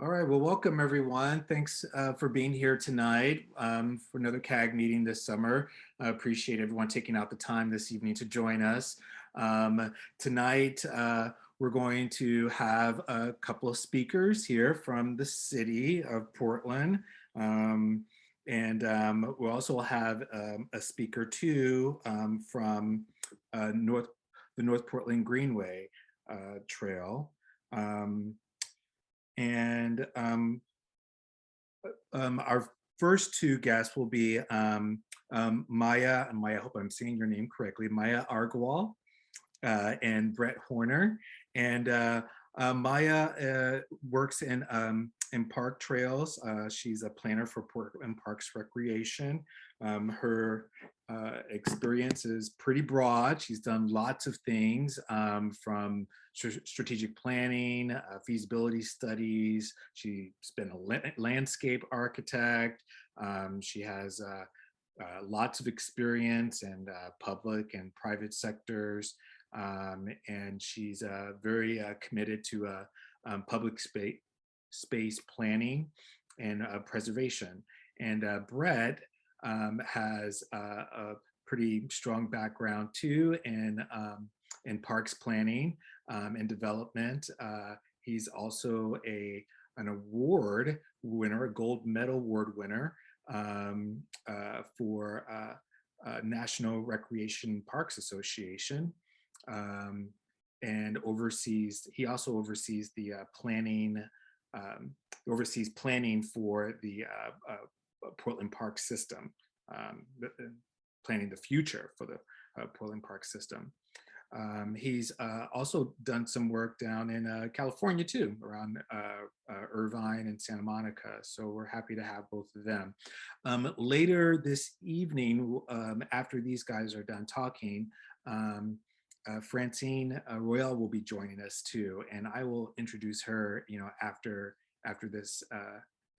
All right, well, welcome everyone. Thanks for being here tonight for another CAG meeting this summer. I appreciate everyone taking out the time this evening to join us. Tonight, we're going to have a couple of speakers here from the city of Portland. We'll also have a speaker too from the North Portland Greenway Trail. Our first two guests will be Maya, I hope I'm saying your name correctly, Maya Agarwal and Brett Horner. And Maya works in park trails. She's a planner for Portland Parks Recreation. Her experience is pretty broad. She's done lots of things from strategic planning, feasibility studies. She's been a landscape architect. She has lots of experience in public and private sectors. And she's very committed to public space planning and preservation. And Brett has a pretty strong background too in parks planning and development. He's also an award winner, a gold medal award winner for National Recreation Parks Association. And he also oversees the planning for the Portland Park system, planning the future for the Portland Park system. He's also done some work down in California too, around Irvine and Santa Monica. So we're happy to have both of them. Later this evening, after these guys are done talking, Francine Royal will be joining us too, and I will introduce her,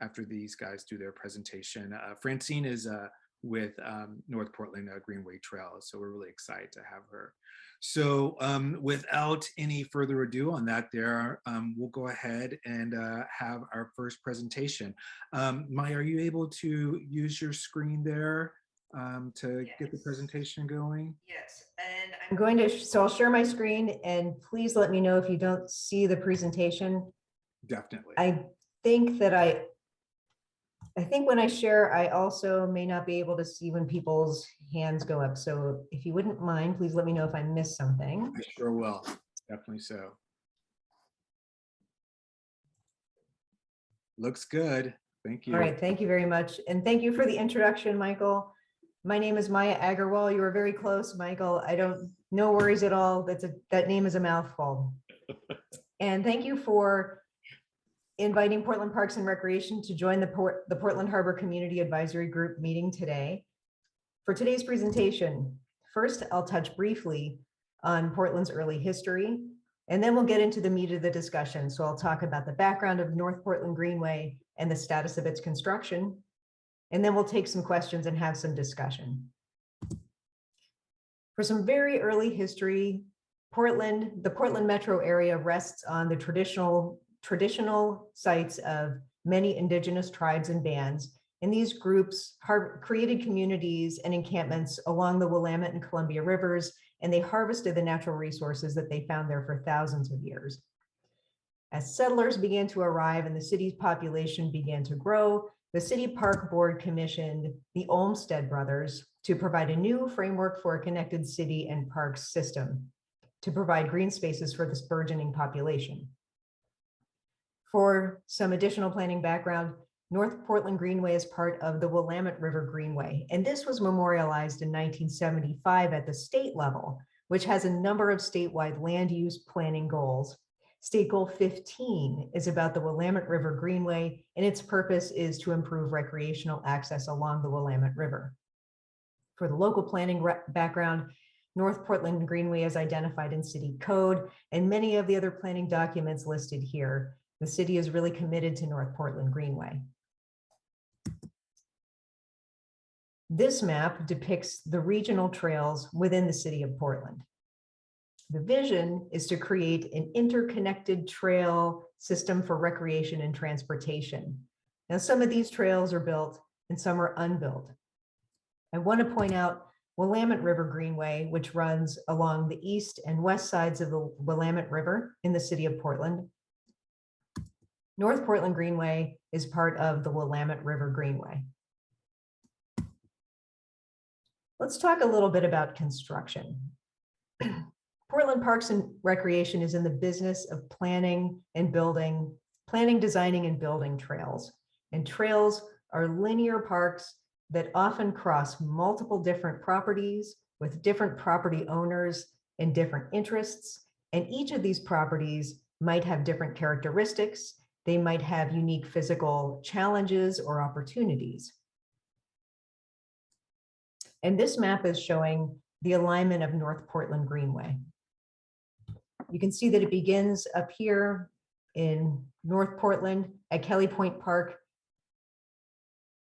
after these guys do their presentation. Francine is with North Portland Greenway Trail, so we're really excited to have her. So without any further ado on that, we'll go ahead and have our first presentation. Maya, are you able to use your screen there to get the presentation going? Yes, and I'm going to, so I'll share my screen, and please let me know if you don't see the presentation. Definitely. I think when I share, I also may not be able to see when people's hands go up. So if you wouldn't mind, please let me know if I missed something. I sure will, definitely so. Looks good, thank you. All right, thank you very much. And thank you for the introduction, Michael. My name is Maya Agarwal. You were very close, Michael. No worries at all. That name is a mouthful. And thank you for inviting Portland Parks and Recreation to join the Portland Harbor Community Advisory Group meeting today. For today's presentation, first I'll touch briefly on Portland's early history, and then we'll get into the meat of the discussion. So I'll talk about the background of North Portland Greenway and the status of its construction, and then we'll take some questions and have some discussion. For some very early history, the Portland metro area rests on the traditional sites of many indigenous tribes and bands, and these groups created communities and encampments along the Willamette and Columbia rivers, and they harvested the natural resources that they found there for thousands of years. As settlers began to arrive and the city's population began to grow, the City Park Board commissioned the Olmsted Brothers to provide a new framework for a connected city and parks system to provide green spaces for this burgeoning population. For some additional planning background, North Portland Greenway is part of the Willamette River Greenway, and this was memorialized in 1975 at the state level, which has a number of statewide land use planning goals. State Goal 15 is about the Willamette River Greenway, and its purpose is to improve recreational access along the Willamette River. For the local planning background, North Portland Greenway is identified in city code and many of the other planning documents listed here. The city is really committed to North Portland Greenway. This map depicts the regional trails within the city of Portland. The vision is to create an interconnected trail system for recreation and transportation. Now, some of these trails are built and some are unbuilt. I want to point out Willamette River Greenway, which runs along the east and west sides of the Willamette River in the city of Portland. North Portland Greenway is part of the Willamette River Greenway. Let's talk a little bit about construction. Portland Parks and Recreation is in the business of planning, designing, and building trails. And trails are linear parks that often cross multiple different properties with different property owners and different interests. And each of these properties might have different characteristics. They might have unique physical challenges or opportunities. And this map is showing the alignment of North Portland Greenway. You can see that it begins up here in North Portland at Kelly Point Park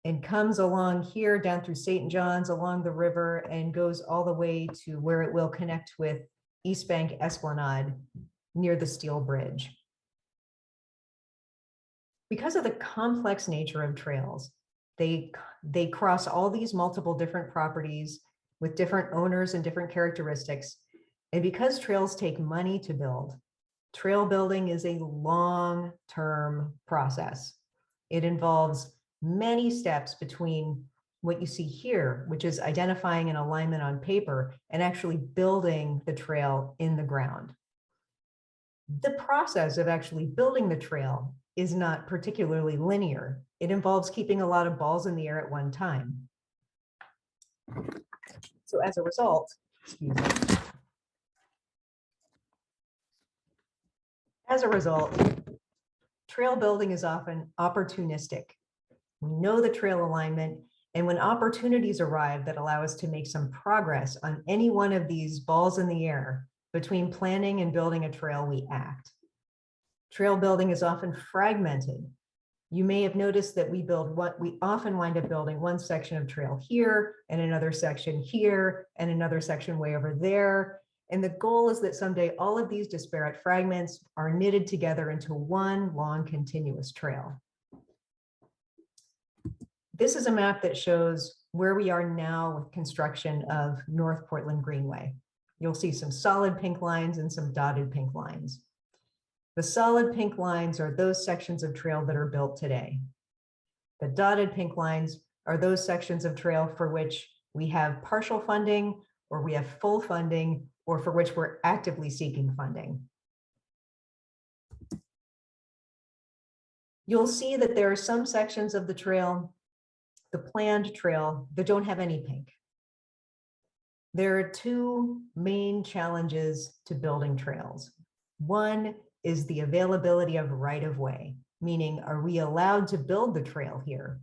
and comes along here down through St. John's along the river and goes all the way to where it will connect with East Bank Esplanade near the Steel Bridge. Because of the complex nature of trails, they cross all these multiple different properties with different owners and different characteristics. And because trails take money to build, trail building is a long-term process. It involves many steps between what you see here, which is identifying an alignment on paper, and actually building the trail in the ground. The process of actually building the trail is not particularly linear. It involves keeping a lot of balls in the air at one time. So as a result, trail building is often opportunistic. We know the trail alignment, and when opportunities arrive that allow us to make some progress on any one of these balls in the air between planning and building a trail, we act. Trail building is often fragmented. You may have noticed that we often wind up building one section of trail here and another section here and another section way over there. And the goal is that someday all of these disparate fragments are knitted together into one long continuous trail. This is a map that shows where we are now with construction of North Portland Greenway. You'll see some solid pink lines and some dotted pink lines. The solid pink lines are those sections of trail that are built today. The dotted pink lines are those sections of trail for which we have partial funding, or we have full funding, or for which we're actively seeking funding. You'll see that there are some sections of the trail, the planned trail, that don't have any pink. There are two main challenges to building trails. One is the availability of right-of-way, meaning are we allowed to build the trail here?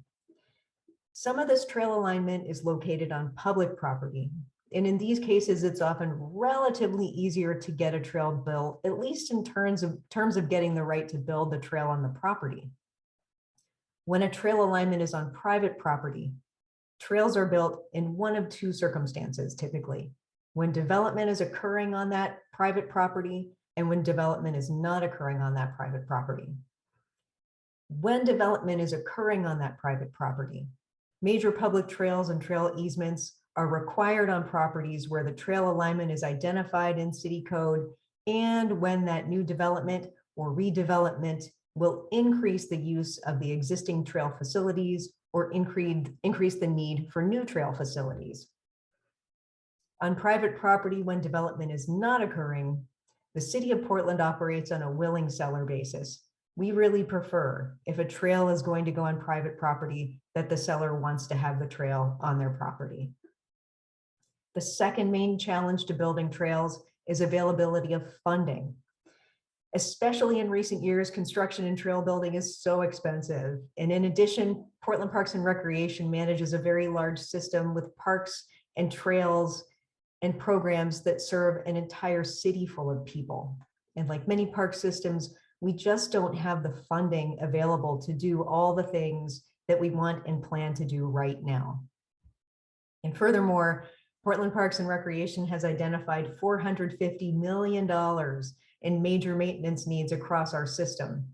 Some of this trail alignment is located on public property. And in these cases, it's often relatively easier to get a trail built, at least in terms of getting the right to build the trail on the property. When a trail alignment is on private property, trails are built in one of two circumstances, typically. When development is occurring on that private property, and when development is not occurring on that private property. When development is occurring on that private property, major public trails and trail easements are required on properties where the trail alignment is identified in city code, and when that new development or redevelopment will increase the use of the existing trail facilities or increase the need for new trail facilities. On private property, when development is not occurring, the city of Portland operates on a willing seller basis. We really prefer, if a trail is going to go on private property, that the seller wants to have the trail on their property. The second main challenge to building trails is availability of funding. Especially in recent years, construction and trail building is so expensive. And in addition, Portland Parks and Recreation manages a very large system with parks and trails and programs that serve an entire city full of people. And like many park systems, we just don't have the funding available to do all the things that we want and plan to do right now. And furthermore, Portland Parks and Recreation has identified $450 million in major maintenance needs across our system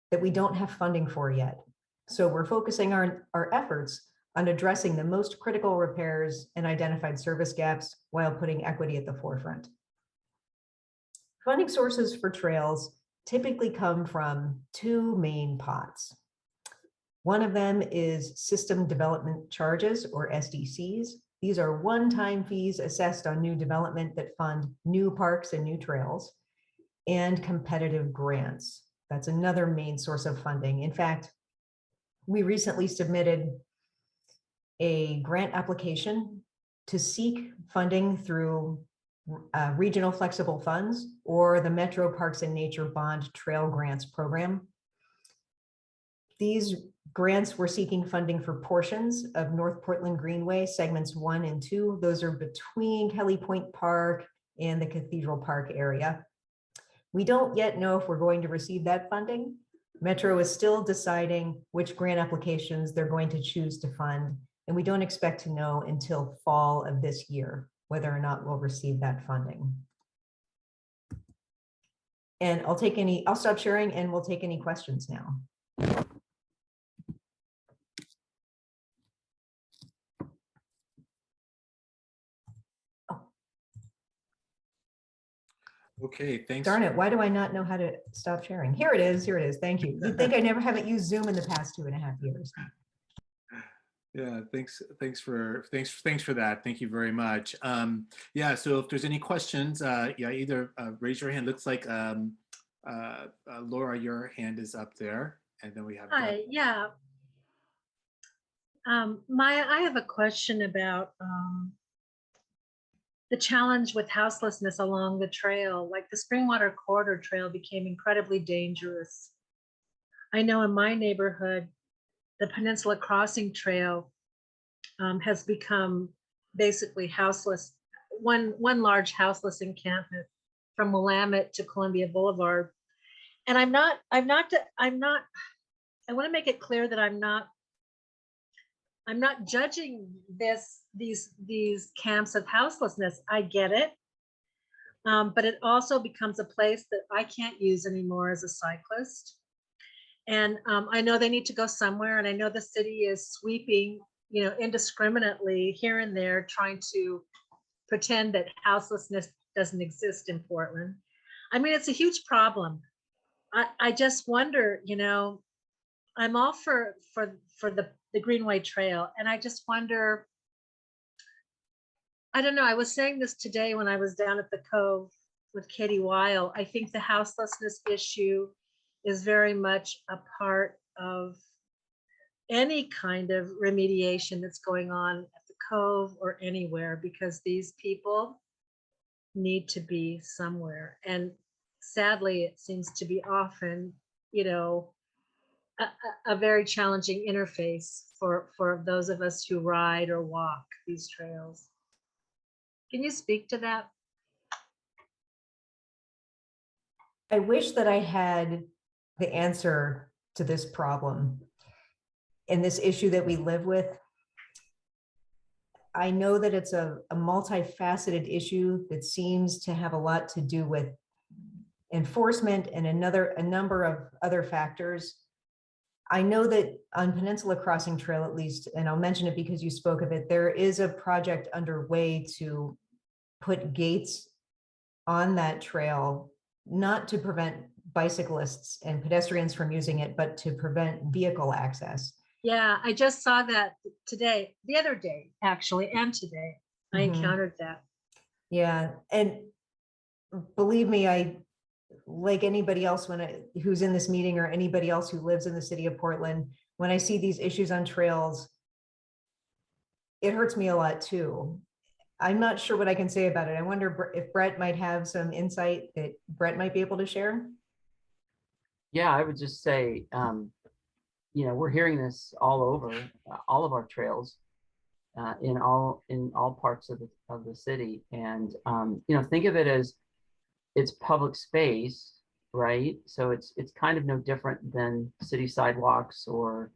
that we don't have funding for yet. So we're focusing our efforts on addressing the most critical repairs and identified service gaps while putting equity at the forefront. Funding sources for trails typically come from two main pots. One of them is system development charges, or SDCs. These are one-time fees assessed on new development that fund new parks and new trails, and competitive grants. That's another main source of funding. In fact, we recently submitted a grant application to seek funding through regional flexible funds or the Metro Parks and Nature Bond Trail Grants Program. These grants were seeking funding for portions of North Portland Greenway, segments 1 and 2. Those are between Kelly Point Park and the Cathedral Park area. We don't yet know if we're going to receive that funding. Metro is still deciding which grant applications they're going to choose to fund, and we don't expect to know until fall of this year whether or not we'll receive that funding. And I'll stop sharing and we'll take any questions now. Okay, thanks. Darn it, why do I not know how to stop sharing? Here it is, thank you. You'd think I never haven't used Zoom in the past 2.5 years. Yeah, thanks for that. Thank you very much. Yeah, so if there's any questions, yeah, either raise your hand. Looks like Laura, your hand is up there, and then we have. Hi, yeah. Maya, I have a question about the challenge with houselessness along the trail. Like the Springwater Corridor Trail became incredibly dangerous. I know in my neighborhood, the Peninsula Crossing Trail has become basically houseless, one large houseless encampment from Willamette to Columbia Boulevard. And I want to make it clear that I'm not judging these camps of houselessness. I get it. But it also becomes a place that I can't use anymore as a cyclist. And I know they need to go somewhere, and I know the city is sweeping, indiscriminately here and there, trying to pretend that houselessness doesn't exist in Portland. I mean, it's a huge problem. I just wonder, I'm all for the Greenway Trail, and I just wonder, I don't know, I was saying this today when I was down at the Cove with Katie Weil. I think the houselessness issue is very much a part of any kind of remediation that's going on at the Cove or anywhere, because these people need to be somewhere. And sadly, it seems to be often, a very challenging interface for those of us who ride or walk these trails. Can you speak to that? I wish that I had the answer to this problem and this issue that we live with. I know that it's a multifaceted issue that seems to have a lot to do with enforcement and a number of other factors. I know that on Peninsula Crossing Trail, at least, and I'll mention it because you spoke of it, there is a project underway to put gates on that trail, not to prevent bicyclists and pedestrians from using it, but to prevent vehicle access. Yeah, I just saw that today, the other day, actually, and today I encountered that. Yeah, and believe me, I, like anybody else who's in this meeting or anybody else who lives in the city of Portland, when I see these issues on trails, it hurts me a lot too. I'm not sure what I can say about it. I wonder if Brett might have some insight that Brett might be able to share. Yeah, I would just say, we're hearing this all over all of our trails, in all parts of the city, and think of it as it's public space, right? So it's kind of no different than city sidewalks or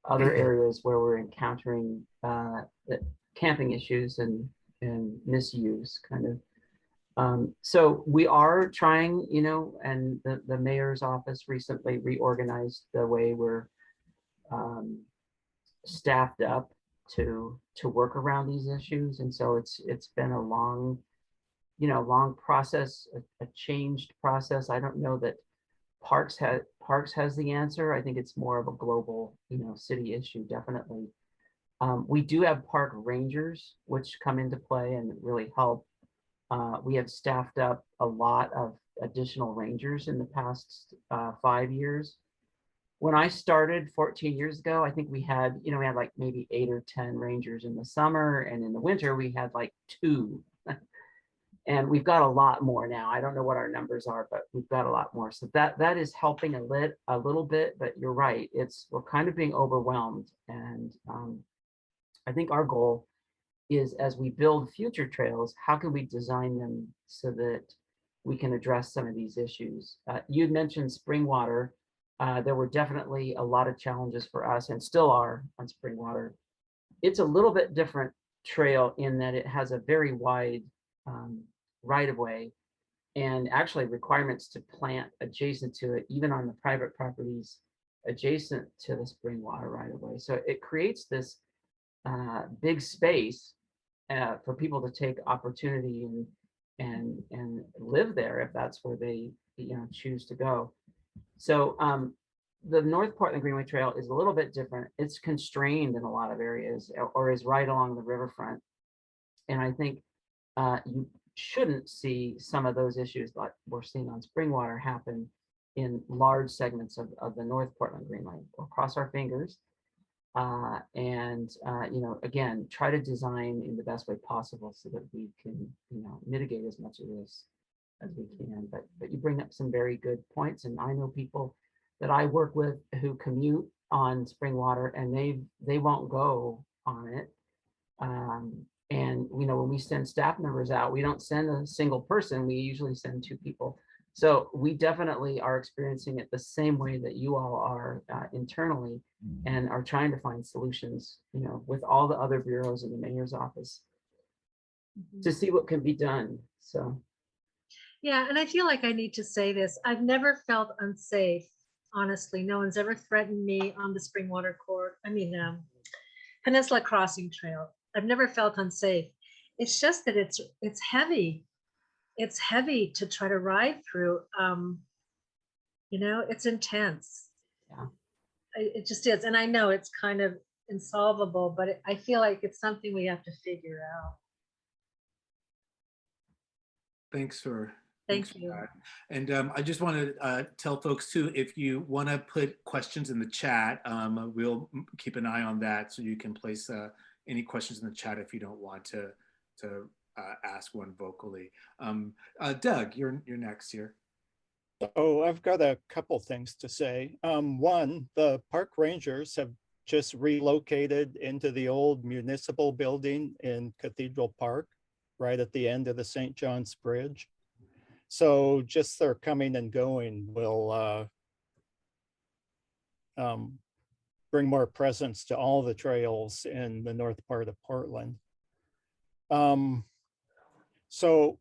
other areas where we're encountering camping issues and and misuse kind of. So we are trying, you know, and the mayor's office recently reorganized the way we're staffed up to work around these issues. And so it's been a long, you know, long process, a changed process. I don't know that Parks has the answer. I think it's more of a global, you know, city issue, definitely. We do have park rangers, which come into play and really help. We have staffed up a lot of additional rangers in the past 5 years. When I started 14 years ago, I think we had, you know, we had like maybe 8 or 10 rangers in the summer, and in the winter we had like 2. And we've got a lot more now. I don't know what our numbers are, but we've got a lot more. So that is helping a little bit, but you're right. We're kind of being overwhelmed. And I think our goal is, as we build future trails, how can we design them so that we can address some of these issues? You mentioned Springwater. There were definitely a lot of challenges for us, and still are, on Springwater. It's a little bit different trail in that it has a very wide right of way, and actually requirements to plant adjacent to it, even on the private properties adjacent to the Springwater right of way. So it creates this big space for people to take opportunity and live there if that's where they, you know, choose to go. So the North Portland Greenway Trail is a little bit different. It's constrained in a lot of areas, or is right along the riverfront. And I think you shouldn't see some of those issues like we're seeing on Springwater happen in large segments of the North Portland Greenway. We'll cross our fingers and you know, again, try to design in the best way possible so that we can, you know, mitigate as much of this as we can. But you bring up some very good points, and I know people that I work with who commute on Springwater, and they won't go on it. And you know, when we send staff members out, we don't send a single person. We usually send 2 people. So we definitely are experiencing it the same way that you all are internally, and are trying to find solutions, you know, with all the other bureaus in the mayor's office to see what can be done. So. Yeah, and I feel like I need to say this. I've never felt unsafe. Honestly, no one's ever threatened me on the Springwater Peninsula Crossing Trail. I've never felt unsafe. It's just that it's heavy. It's heavy to try to ride through. You know, it's intense. Yeah. It just is. And I know it's kind of insolvable, but I feel like it's something we have to figure out. Thanks for Thank you. that. And I just want to tell folks too, if you want to put questions in the chat, we'll keep an eye on that, so you can place any questions in the chat if you don't want to ask one vocally. Doug, you're next here. Oh, I've got a couple things to say. One, the park rangers have just relocated into the old municipal building in Cathedral Park, right at the end of the St. John's Bridge. So just their coming and going will bring more presence to all the trails in the north part of Portland. So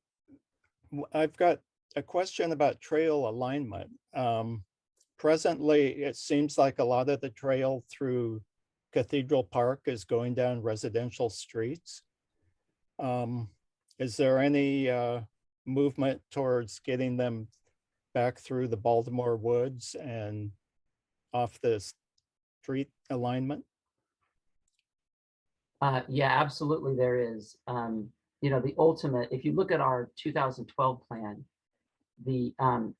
I've got a question about trail alignment. Presently, it seems like a lot of the trail through Cathedral Park is going down residential streets. Is there any movement towards getting them back through the Baltimore Woods and off the street alignment? Yeah, absolutely there is. You know, the ultimate, if you look at our 2012 plan, the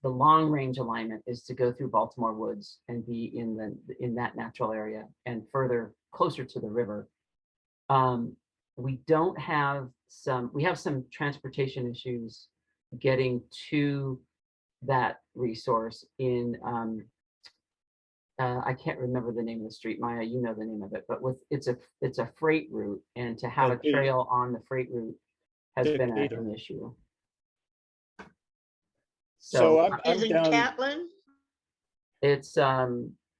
long range alignment is to go through Baltimore Woods and be in that natural area and further closer to the river. We don't have we have some transportation issues getting to that resource in I can't remember the name of the street. Maya, you know the name of it, but it's a freight route, and to have a trail on the freight route has been an issue. So I'm Is in down. Catlin? It's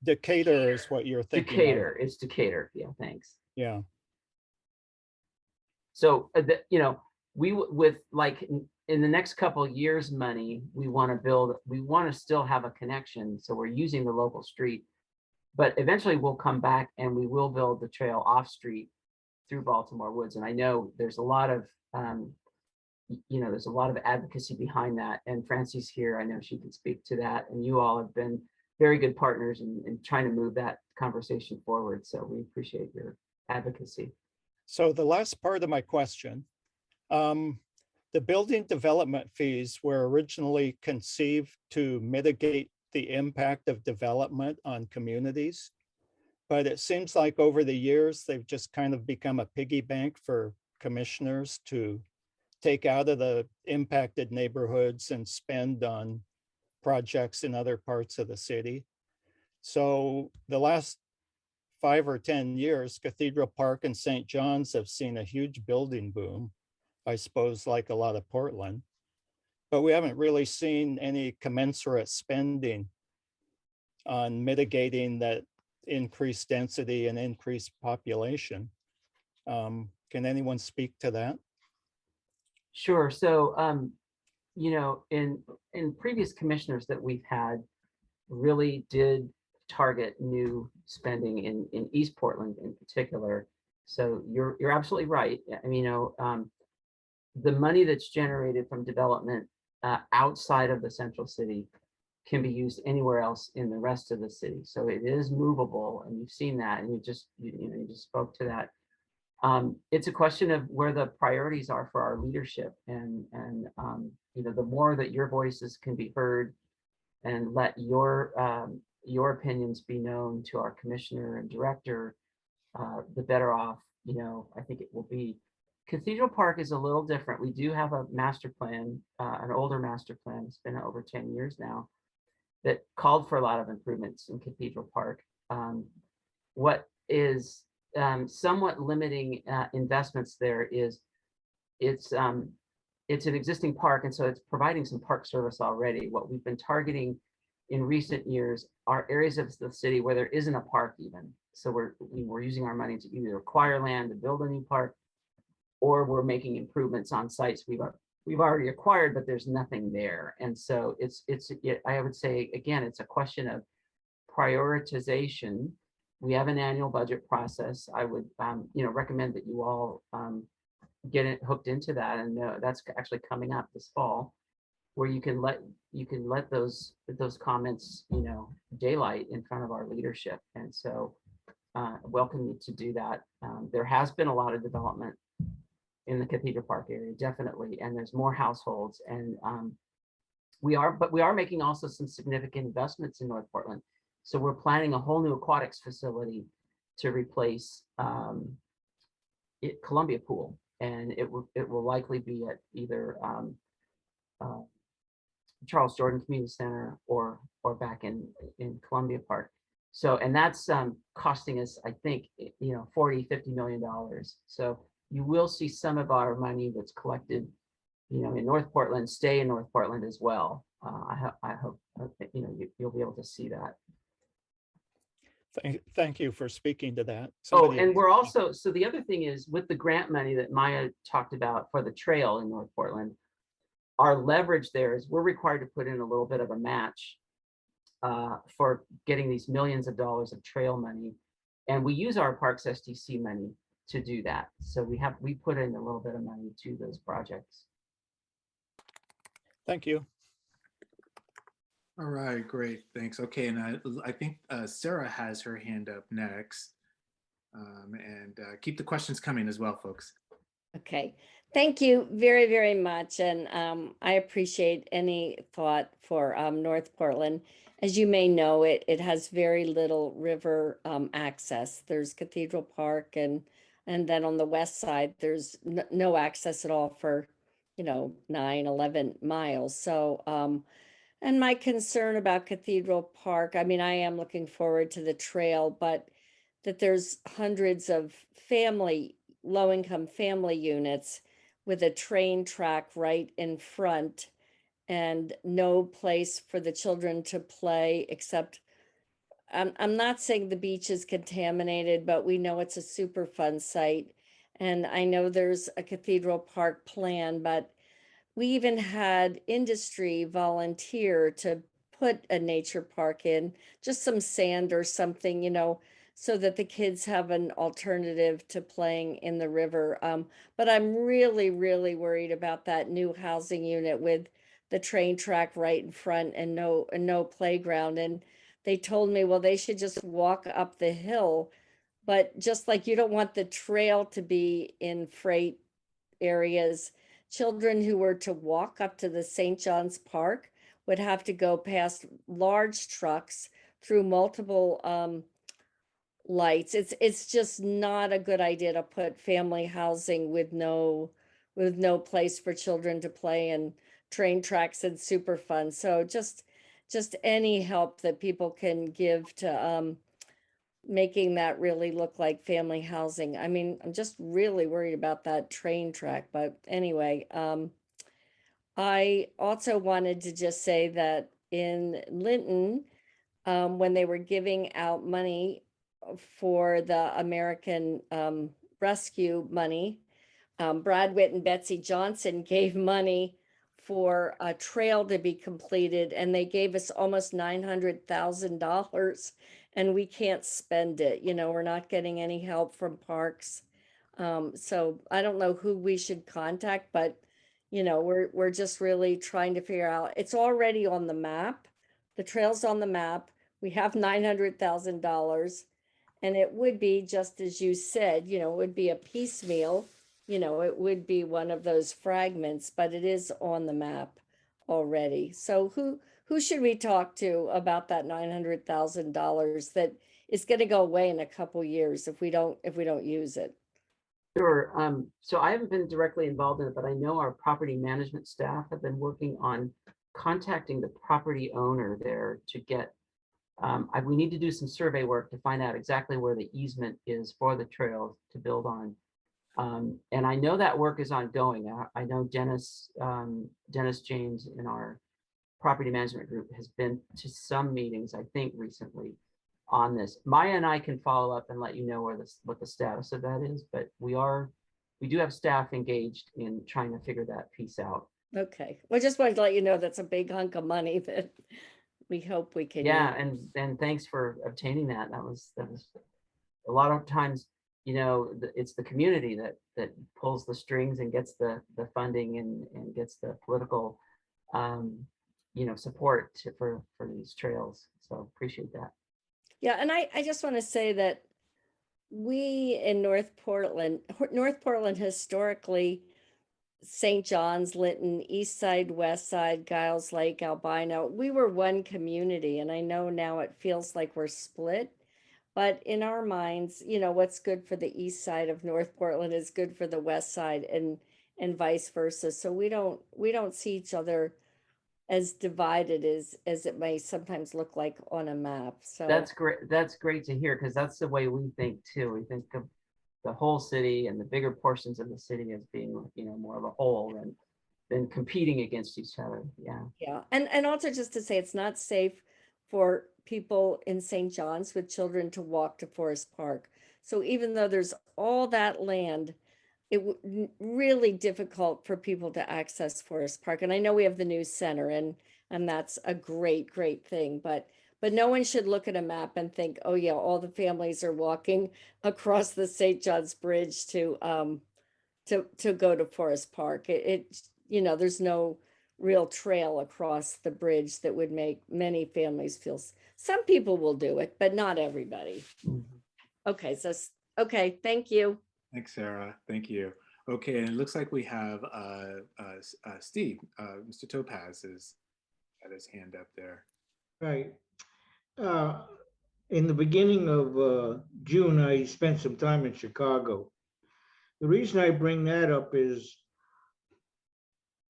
Decatur is what you're thinking. Decatur. It's Decatur. Yeah, thanks. Yeah. So, with like in the next couple of years' money, we want to still have a connection. So we're using the local street, but eventually we'll come back and we will build the trail off street through Baltimore Woods. And I know there's a lot of, there's a lot of advocacy behind that. And Francie's here. I know she can speak to that. And you all have been very good partners in trying to move that conversation forward. So we appreciate your advocacy. So the last part of my question, the building development fees were originally conceived to mitigate the impact of development on communities. But it seems like over the years, they've just kind of become a piggy bank for commissioners to take out of the impacted neighborhoods and spend on projects in other parts of the city. So the last 5 or 10 years, Cathedral Park and St. John's have seen a huge building boom, I suppose, like a lot of Portland. But we haven't really seen any commensurate spending on mitigating that increased density and increased population. Can anyone speak to that? Sure. So, in previous commissioners that we've had really did target new spending in East Portland in particular. So you're absolutely right. I mean, the money that's generated from development outside of the central city can be used anywhere else in the rest of the city. So it is movable, and you've seen that, and you just spoke to that. It's a question of where the priorities are for our leadership, and the more that your voices can be heard, and let your opinions be known to our commissioner and director, the better off. I think it will be. Cathedral Park is a little different. We do have a master plan, an older master plan. It's been over 10 years now, that called for a lot of improvements in Cathedral Park. What is somewhat limiting investments there is it's an existing park, and so it's providing some park service already. What we've been targeting in recent years are areas of the city where there isn't a park even. So we're using our money to either acquire land to build a new park, or we're making improvements on sites we've already acquired, but there's nothing there. And so I would say, again, it's a question of prioritization. We have an annual budget process. I would recommend that you all get it hooked into that, and that's actually coming up this fall, where you can let those comments daylight in front of our leadership. And so welcome you to do that. There has been a lot of development in the Cathedral Park area, definitely, and there's more households, and we are making also some significant investments in North Portland. So we're planning a whole new aquatics facility to replace Columbia Pool, and it will likely be at either Charles Jordan Community Center or back in Columbia Park. So, and that's costing us, I think, $40-50 million. So you will see some of our money that's collected, in North Portland, stay in North Portland as well. I hope you'll be able to see that. Thank you for speaking to that. And we're also, so the other thing is, with the grant money that Maya talked about for the trail in North Portland, our leverage there is we're required to put in a little bit of a match for getting these millions of dollars of trail money. And we use our Parks SDC money to do that. So we put in a little bit of money to those projects. Thank you. All right, great, thanks. Okay, and I think Sarah has her hand up next. And keep the questions coming as well, folks. Okay, thank you very, very much. And I appreciate any thought for North Portland. As you may know, it has very little river access. There's Cathedral Park, and then on the west side, there's no access at all for, 9-11 miles. So, and my concern about Cathedral Park, I mean, I am looking forward to the trail, but that there's hundreds of low-income family units with a train track right in front and no place for the children to play except, I'm not saying the beach is contaminated, but we know it's a super fun site. And I know there's a Cathedral Park plan, but we even had industry volunteer to put a nature park in, just some sand or something, so that the kids have an alternative to playing in the river. But I'm really, really worried about that new housing unit with the train track right in front and no playground. And they told me, well, they should just walk up the hill. But just like you don't want the trail to be in freight areas, children who were to walk up to the St. John's Park would have to go past large trucks through multiple lights. It's just not a good idea to put family housing with no place for children to play, and train tracks and super fun. So just any help that people can give to making that really look like family housing. I mean, I'm just really worried about that train track, but anyway, I also wanted to just say that in Linton, when they were giving out money for the American Rescue money, Brad Witt and Betsy Johnson gave money for a trail to be completed, and they gave us almost $900,000, and we can't spend it. We're not getting any help from parks. So I don't know who we should contact, but we're just really trying to figure out. It's already on the map. The trail's on the map. We have $900,000, and it would be, just as you said, it would be a piecemeal. It would be one of those fragments, but it is on the map already. So who should we talk to about that $900,000 that is going to go away in a couple years if we don't use it? Sure. So I haven't been directly involved in it, but I know our property management staff have been working on contacting the property owner there to get, we need to do some survey work to find out exactly where the easement is for the trail to build on. And I know that work is ongoing. I know Dennis James in our property management group has been to some meetings, I think recently, on this. Maya and I can follow up and let you know what the status of that is, but we do have staff engaged in trying to figure that piece out. Okay, well, just wanted to let you know that's a big hunk of money that we hope we can Yeah, use. and thanks for obtaining that. That was a lot of times, it's the community that pulls the strings and gets the funding and gets the political support for these trails. So appreciate that. Yeah, and I just want to say that we in North Portland historically, St. John's, Linton, East Side, West Side, Giles Lake, Albino, we were one community. And I know now it feels like we're split, but in our minds, what's good for the east side of North Portland is good for the west side, and vice versa. So we don't see each other as divided as it may sometimes look like on a map. So That's great. That's great to hear, because that's the way we think too. We think of the whole city and the bigger portions of the city as being, more of a whole than competing against each other. Yeah. yeah, and also just to say, it's not safe for people in St. John's with children to walk to Forest Park. So even though there's all that land, it really difficult for people to access Forest Park. And I know we have the new center, and that's a great thing, but no one should look at a map and think, oh yeah, all the families are walking across the St. John's Bridge to go to Forest Park. There's no real trail across the bridge that would make many families feel. Some people will do it, but not everybody. Okay, okay, thank you. Thanks, Sarah. Thank you. Okay, and it looks like we have Steve. Mr. Topaz has got his hand up there. Right. In the beginning of June, I spent some time in Chicago. The reason I bring that up is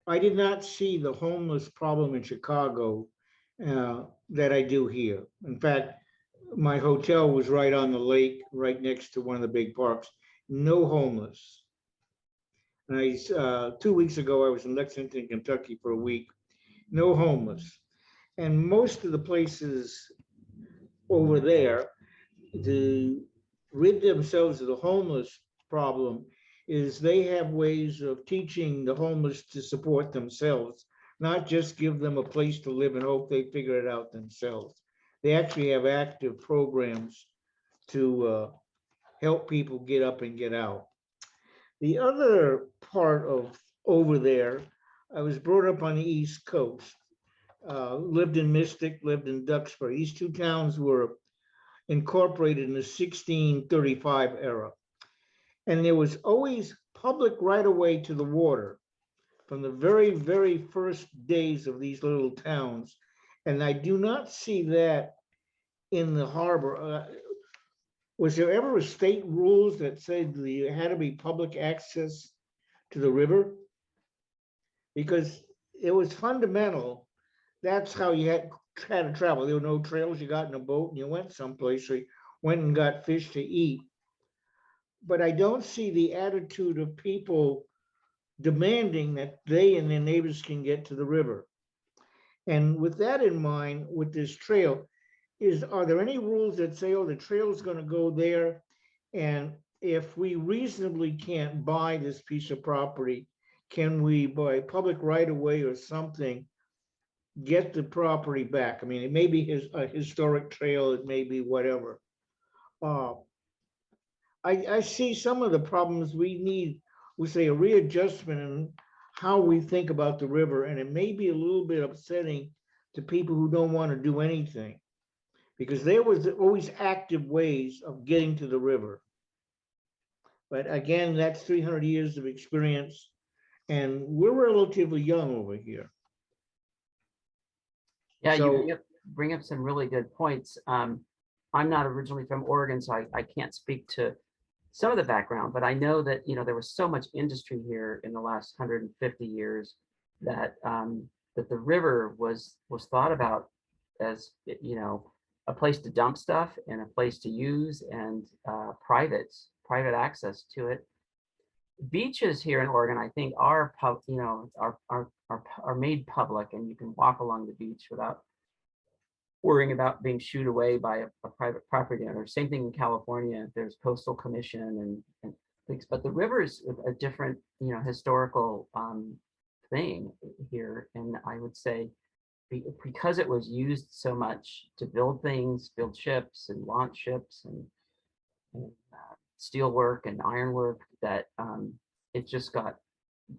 I did not see the homeless problem in Chicago that I do here. In fact, my hotel was right on the lake, right next to one of the big parks. No homeless. And 2 weeks ago, I was in Lexington, Kentucky for a week. No homeless. And most of the places over there to rid themselves of the homeless problem is they have ways of teaching the homeless to support themselves, not just give them a place to live and hope they figure it out themselves. They actually have active programs to help people get up and get out. The other part of over there, I was brought up on the East Coast, lived in Mystic, lived in Duxbury. These two towns were incorporated in the 1635 era. And there was always public right of way to the water from the very, very first days of these little towns. And I do not see that in the harbor. Was there ever a state rules that said there had to be public access to the river? Because it was fundamental. That's how you had to travel. There were no trails. You got in a boat and you went someplace, or you went and got fish to eat. But I don't see the attitude of people demanding that they and their neighbors can get to the river. And with that in mind, with this trail, are there any rules that say, oh, the trail is going to go there? And if we reasonably can't buy this piece of property, can we, by public right of way or something, get the property back? I mean, it may be a historic trail, it may be whatever. I see some of the problems we need, we say a readjustment in how we think about the river, and it may be a little bit upsetting to people who don't want to do anything, because there was always active ways of getting to the river. But again, that's 300 years of experience, and we're relatively young over here. Yeah, So- you bring up some really good points. I'm not originally from Oregon, so I can't speak to some of the background, but I know that, you know, there was so much industry here in the last 150 years that that the river was thought about as, you know, a place to dump stuff and a place to use, and private access to it. Beaches here in Oregon, I think, are made public, and you can walk along the beach without worrying about being shooed away by a private property owner. Same thing in California. There's coastal commission and things, but the river is a different, you know, historical thing here. And I would say because it was used so much to build things, build ships and launch ships and steel work and iron work, that it just got,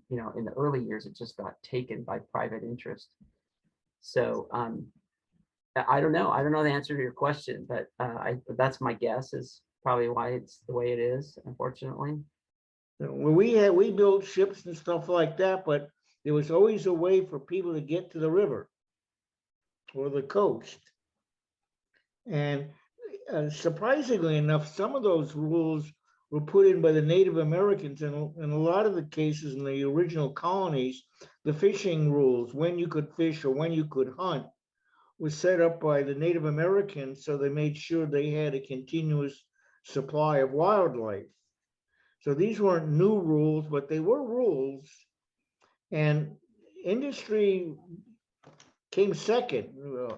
you know, in the early years, it just got taken by private interest. So I don't know. I don't know the answer to your question, but that's my guess, is probably why it's the way it is, unfortunately. Well, we built ships and stuff like that, but there was always a way for people to get to the river or the coast. And surprisingly enough, some of those rules were put in by the Native Americans, and in a lot of the cases in the original colonies, the fishing rules, when you could fish or when you could hunt, was set up by the Native Americans, so they made sure they had a continuous supply of wildlife. So these weren't new rules, but they were rules. And industry came second.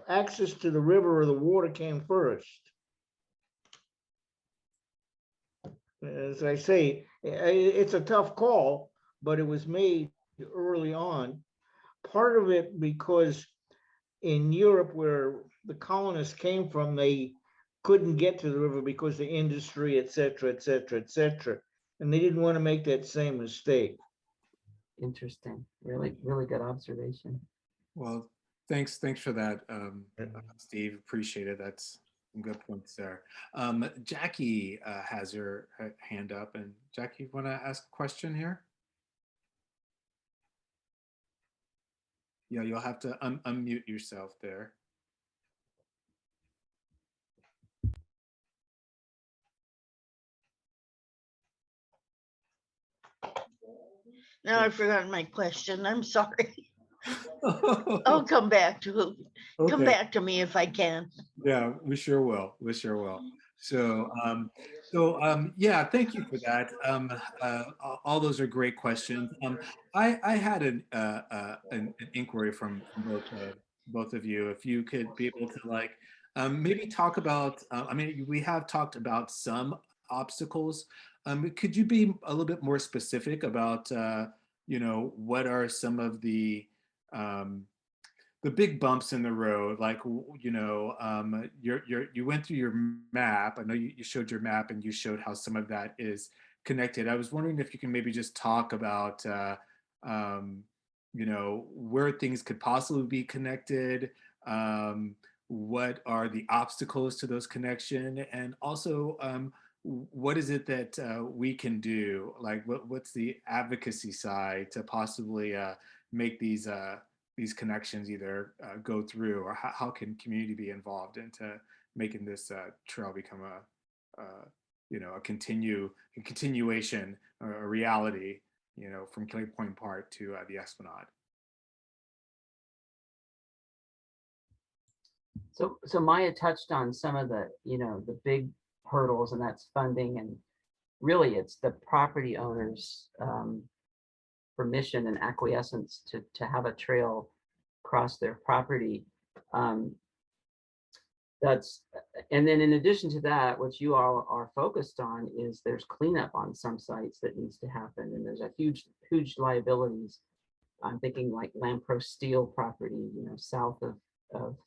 Access to the river or the water came first. As I say, it's a tough call, but it was made early on. Part of it because in Europe, where the colonists came from, they couldn't get to the river because of industry, et cetera, et cetera, et cetera. And they didn't want to make that same mistake. Interesting. Really, really good observation. Well, thanks for that, Steve. Appreciate it. That's some good points there. Jackie has her hand up, and Jackie, you want to ask a question here? Yeah, you'll have to unmute yourself there. Now I've forgotten my question. I'm sorry. I'll come back to Okay. back to me if I can. Yeah, we sure will. We sure will. So, yeah, thank you for that. All those are great questions. I had an inquiry from both of you. If you could be able to maybe talk about. I mean, we have talked about some obstacles Could you be a little bit more specific about, what are some of um, the big bumps in the road? Like, you went through your map. I know you showed your map and you showed how some of that is connected. I was wondering if you can maybe just talk about, um, where things could possibly be connected. What are the obstacles to those connection, and also what is it that we can do? Like, what's the advocacy side to possibly make these connections either go through, or how can community be involved into making this trail become a continuation or a reality, from Kelly Point Park to the Esplanade. So Maya touched on some of the, the big hurdles, and that's funding, and really it's the property owners' permission and acquiescence to have a trail cross their property. Um, that's and then in addition to that, what you all are focused on is there's cleanup on some sites that needs to happen, and there's a huge liabilities. I'm thinking like Lampro Steel property, south of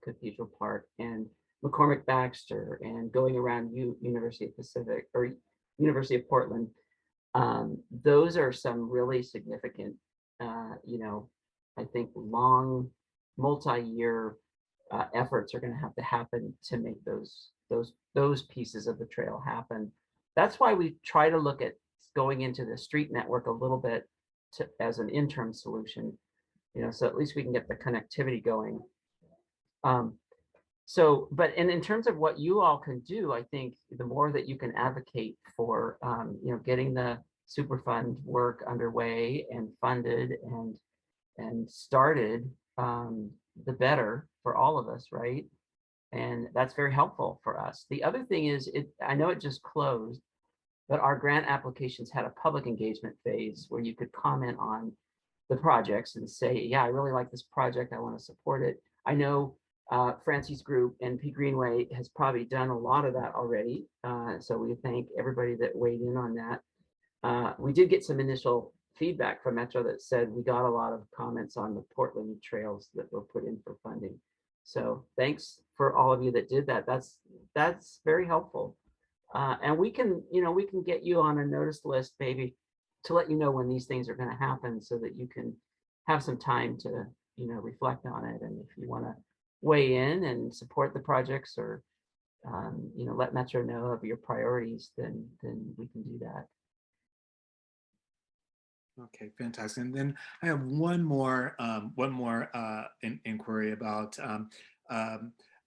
Cathedral Park, and McCormick Baxter, and going around University of Pacific or University of Portland. Those are some really significant, I think long, multi-year efforts are going to have to happen to make those pieces of the trail happen. That's why we try to look at going into the street network a little bit as an interim solution, so at least we can get the connectivity going. But in terms of what you all can do, I think the more that you can advocate for, getting the Superfund work underway and funded and started, the better for all of us, right? And that's very helpful for us. The other thing is, I know it just closed, but our grant applications had a public engagement phase where you could comment on the projects and say, yeah, I really like this project, I want to support it. I know Francie's group, NP Greenway, has probably done a lot of that already. So we thank everybody that weighed in on that. We did get some initial feedback from Metro that said we got a lot of comments on the Portland trails that were put in for funding. So thanks for all of you that did that. That's very helpful. And we can get you on a notice list, maybe, to let you know when these things are going to happen, so that you can have some time to, reflect on it. And if you want to weigh in and support the projects, or let Metro know of your priorities, then we can do that. Okay, fantastic. And then I have one more inquiry about.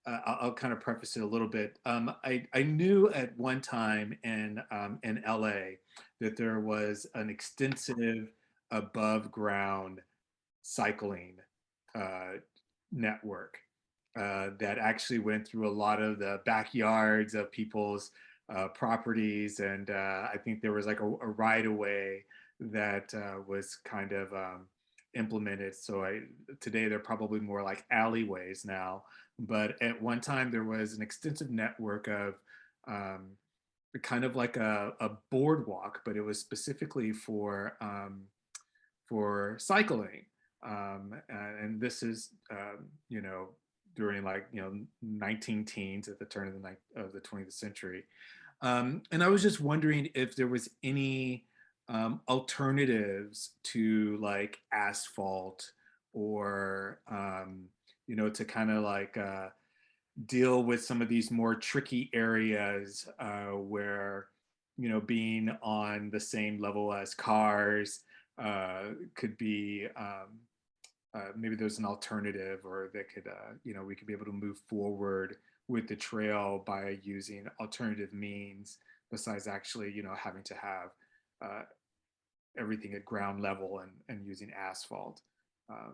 I'll kind of preface it a little bit. I knew at one time in LA that there was an extensive above ground cycling network that actually went through a lot of the backyards of people's properties, and I think there was like a right of way that was kind of implemented. So today they're probably more like alleyways now, but at one time there was an extensive network of kind of like a boardwalk, but it was specifically for cycling. And this is during 19 teens, at the turn of the 20th century. And I was just wondering if there was any alternatives to like asphalt, or to kind of deal with some of these more tricky areas where being on the same level as cars could be maybe there's an alternative, or that could we could be able to move forward with the trail by using alternative means besides actually having to have everything at ground level and using asphalt. I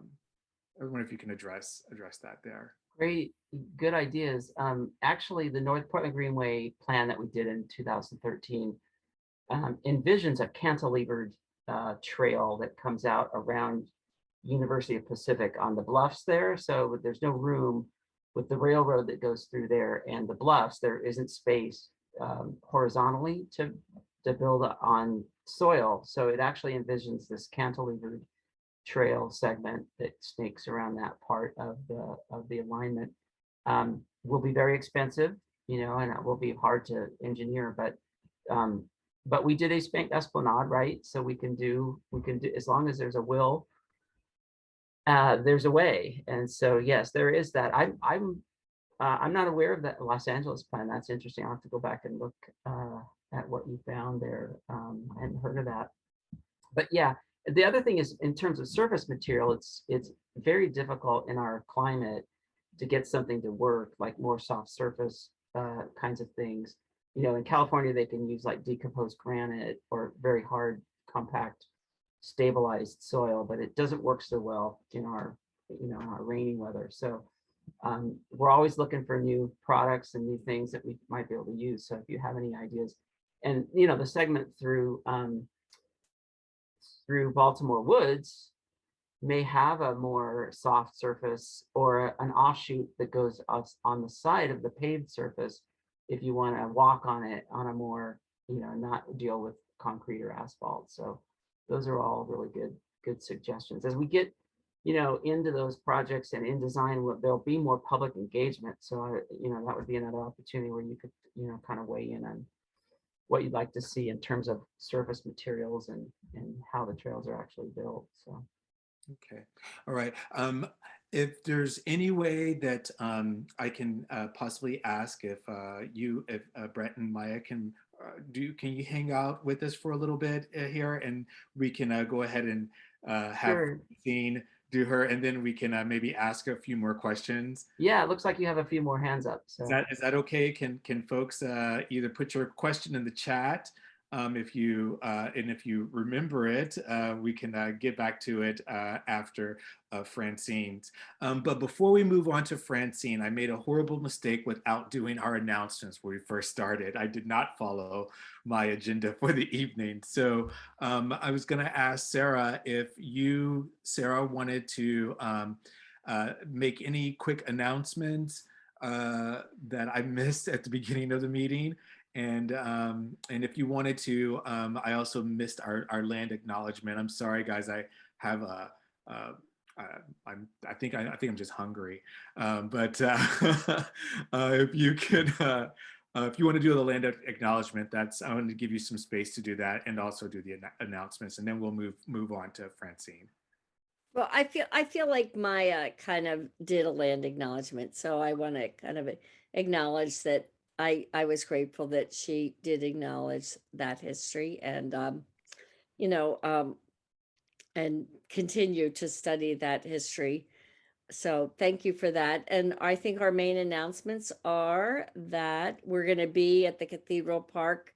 wonder if you can address that there. Great, good ideas. Actually, the North Portland Greenway plan that we did in 2013 envisions a cantilevered trail that comes out around University of Pacific on the bluffs there. So there's no room with the railroad that goes through there and the bluffs. There isn't space horizontally to to build on soil. So it actually envisions this cantilevered trail segment that snakes around that part of the alignment. Will be very expensive, and it will be hard to engineer, but we did a spanked esplanade, right? So we can do, as long as there's a will, there's a way. And so yes, there is that. I'm not aware of that Los Angeles plan. That's interesting. I'll have to go back and look at what you found there. I hadn't heard of that. But yeah, the other thing is, in terms of surface material, it's very difficult in our climate to get something to work, like more soft surface kinds of things. In California, they can use like decomposed granite or very hard, compact, stabilized soil, but it doesn't work so well in our, our rainy weather. So we're always looking for new products and new things that we might be able to use. So if you have any ideas, and the segment through Baltimore Woods may have a more soft surface or an offshoot that goes on the side of the paved surface if you want to walk on it on a more, not deal with concrete or asphalt. So those are all really good suggestions. As we get, into those projects and in design, there'll be more public engagement. So, that would be another opportunity where you could, kind of weigh in on what you'd like to see in terms of surface materials and how the trails are actually built. So. Okay. All right. If there's any way that I can possibly ask if Brett and Maya can you hang out with us for a little bit here, and we can go ahead and have Sure. Francine do her, and then we can maybe ask a few more questions. Yeah, it looks like you have a few more hands up. So Is that okay? Can folks either put your question in the chat, if you remember it, we can get back to it after Francine's. But before we move on to Francine, I made a horrible mistake without doing our announcements when we first started. I did not follow my agenda for the evening. So I was going to ask Sarah if Sarah, wanted to make any quick announcements that I missed at the beginning of the meeting. And if you wanted to, I also missed our land acknowledgement. I'm sorry, guys. I have I think I'm just hungry. But if you could, if you want to do the land acknowledgement, I want to give you some space to do that, and also do the announcements, and then we'll move on to Francine. Well, I feel like Maya kind of did a land acknowledgement, so I want to kind of acknowledge that I was grateful that she did acknowledge that history, and and continue to study that history. So thank you for that. And I think our main announcements are that we're going to be at the Cathedral Park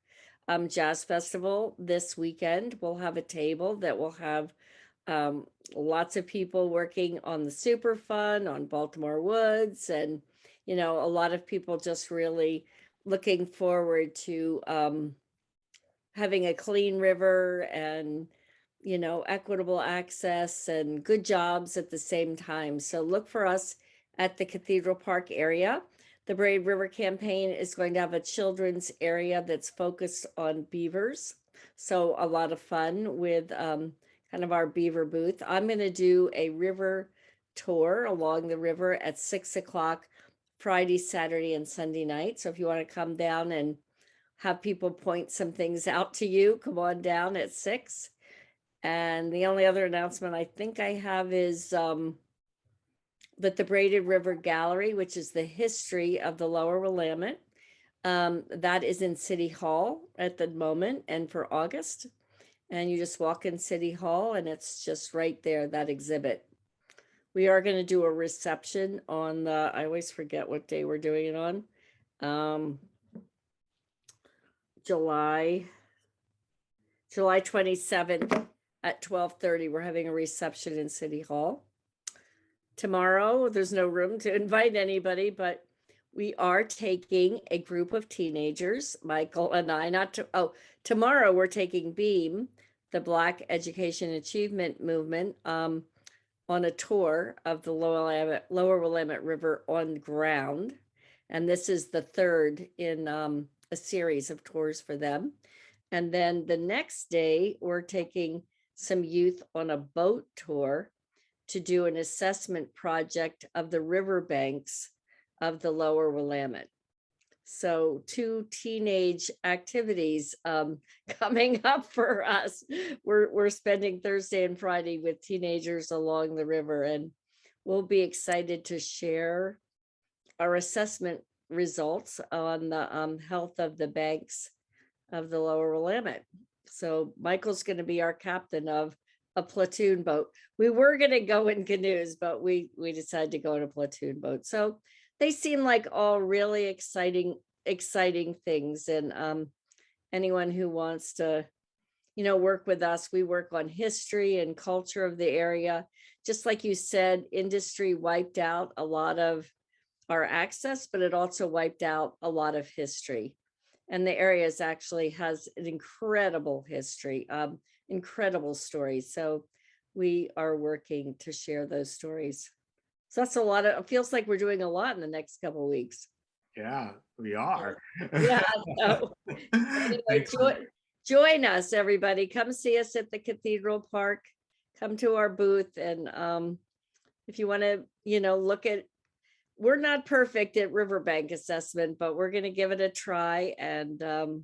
Jazz Festival this weekend. We'll have a table that will have lots of people working on the Superfund, on Baltimore Woods, and a lot of people just really looking forward to having a clean river and equitable access and good jobs at the same time. So look for us at the Cathedral Park area. The Braid River Campaign is going to have a children's area that's focused on beavers. So a lot of fun with kind of our beaver booth. I'm going to do a river tour along the river at 6 o'clock Friday, Saturday, and Sunday night. So if you want to come down and have people point some things out to you, come on down at 6. And the only other announcement I think I have is that the Braided River Gallery, which is the history of the Lower Willamette, that is in City Hall at the moment and for August. And you just walk in City Hall and it's just right there, that exhibit. We are going to do a reception on I always forget what day we're doing it on. July 27th at 12:30. We're having a reception in City Hall. Tomorrow, there's no room to invite anybody, but we are taking a group of teenagers, Michael and I, tomorrow we're taking BEAM, the Black Education Achievement Movement, on a tour of the Lower Willamette River on ground. And this is the third in a series of tours for them. And then the next day, we're taking some youth on a boat tour to do an assessment project of the riverbanks of the Lower Willamette. So 2 teenage activities coming up for us. We're spending Thursday and Friday with teenagers along the river, and we'll be excited to share our assessment results on the health of the banks of the Lower Willamette. So Michael's going to be our captain of a platoon boat. We were going to go in canoes, but we decided to go in a platoon boat. So they seem like all really exciting things. And anyone who wants to, work with us, we work on history and culture of the area. Just like you said, industry wiped out a lot of our access, but it also wiped out a lot of history. And the area actually has an incredible history, incredible stories. So we are working to share those stories. So that's a lot of, it feels like we're doing a lot in the next couple of weeks. Yeah, we are. Yeah. So anyway, Thanks. join us, everybody. Come see us at the Cathedral Park. Come to our booth. And if you want to, look at, we're not perfect at riverbank assessment, but we're going to give it a try, and going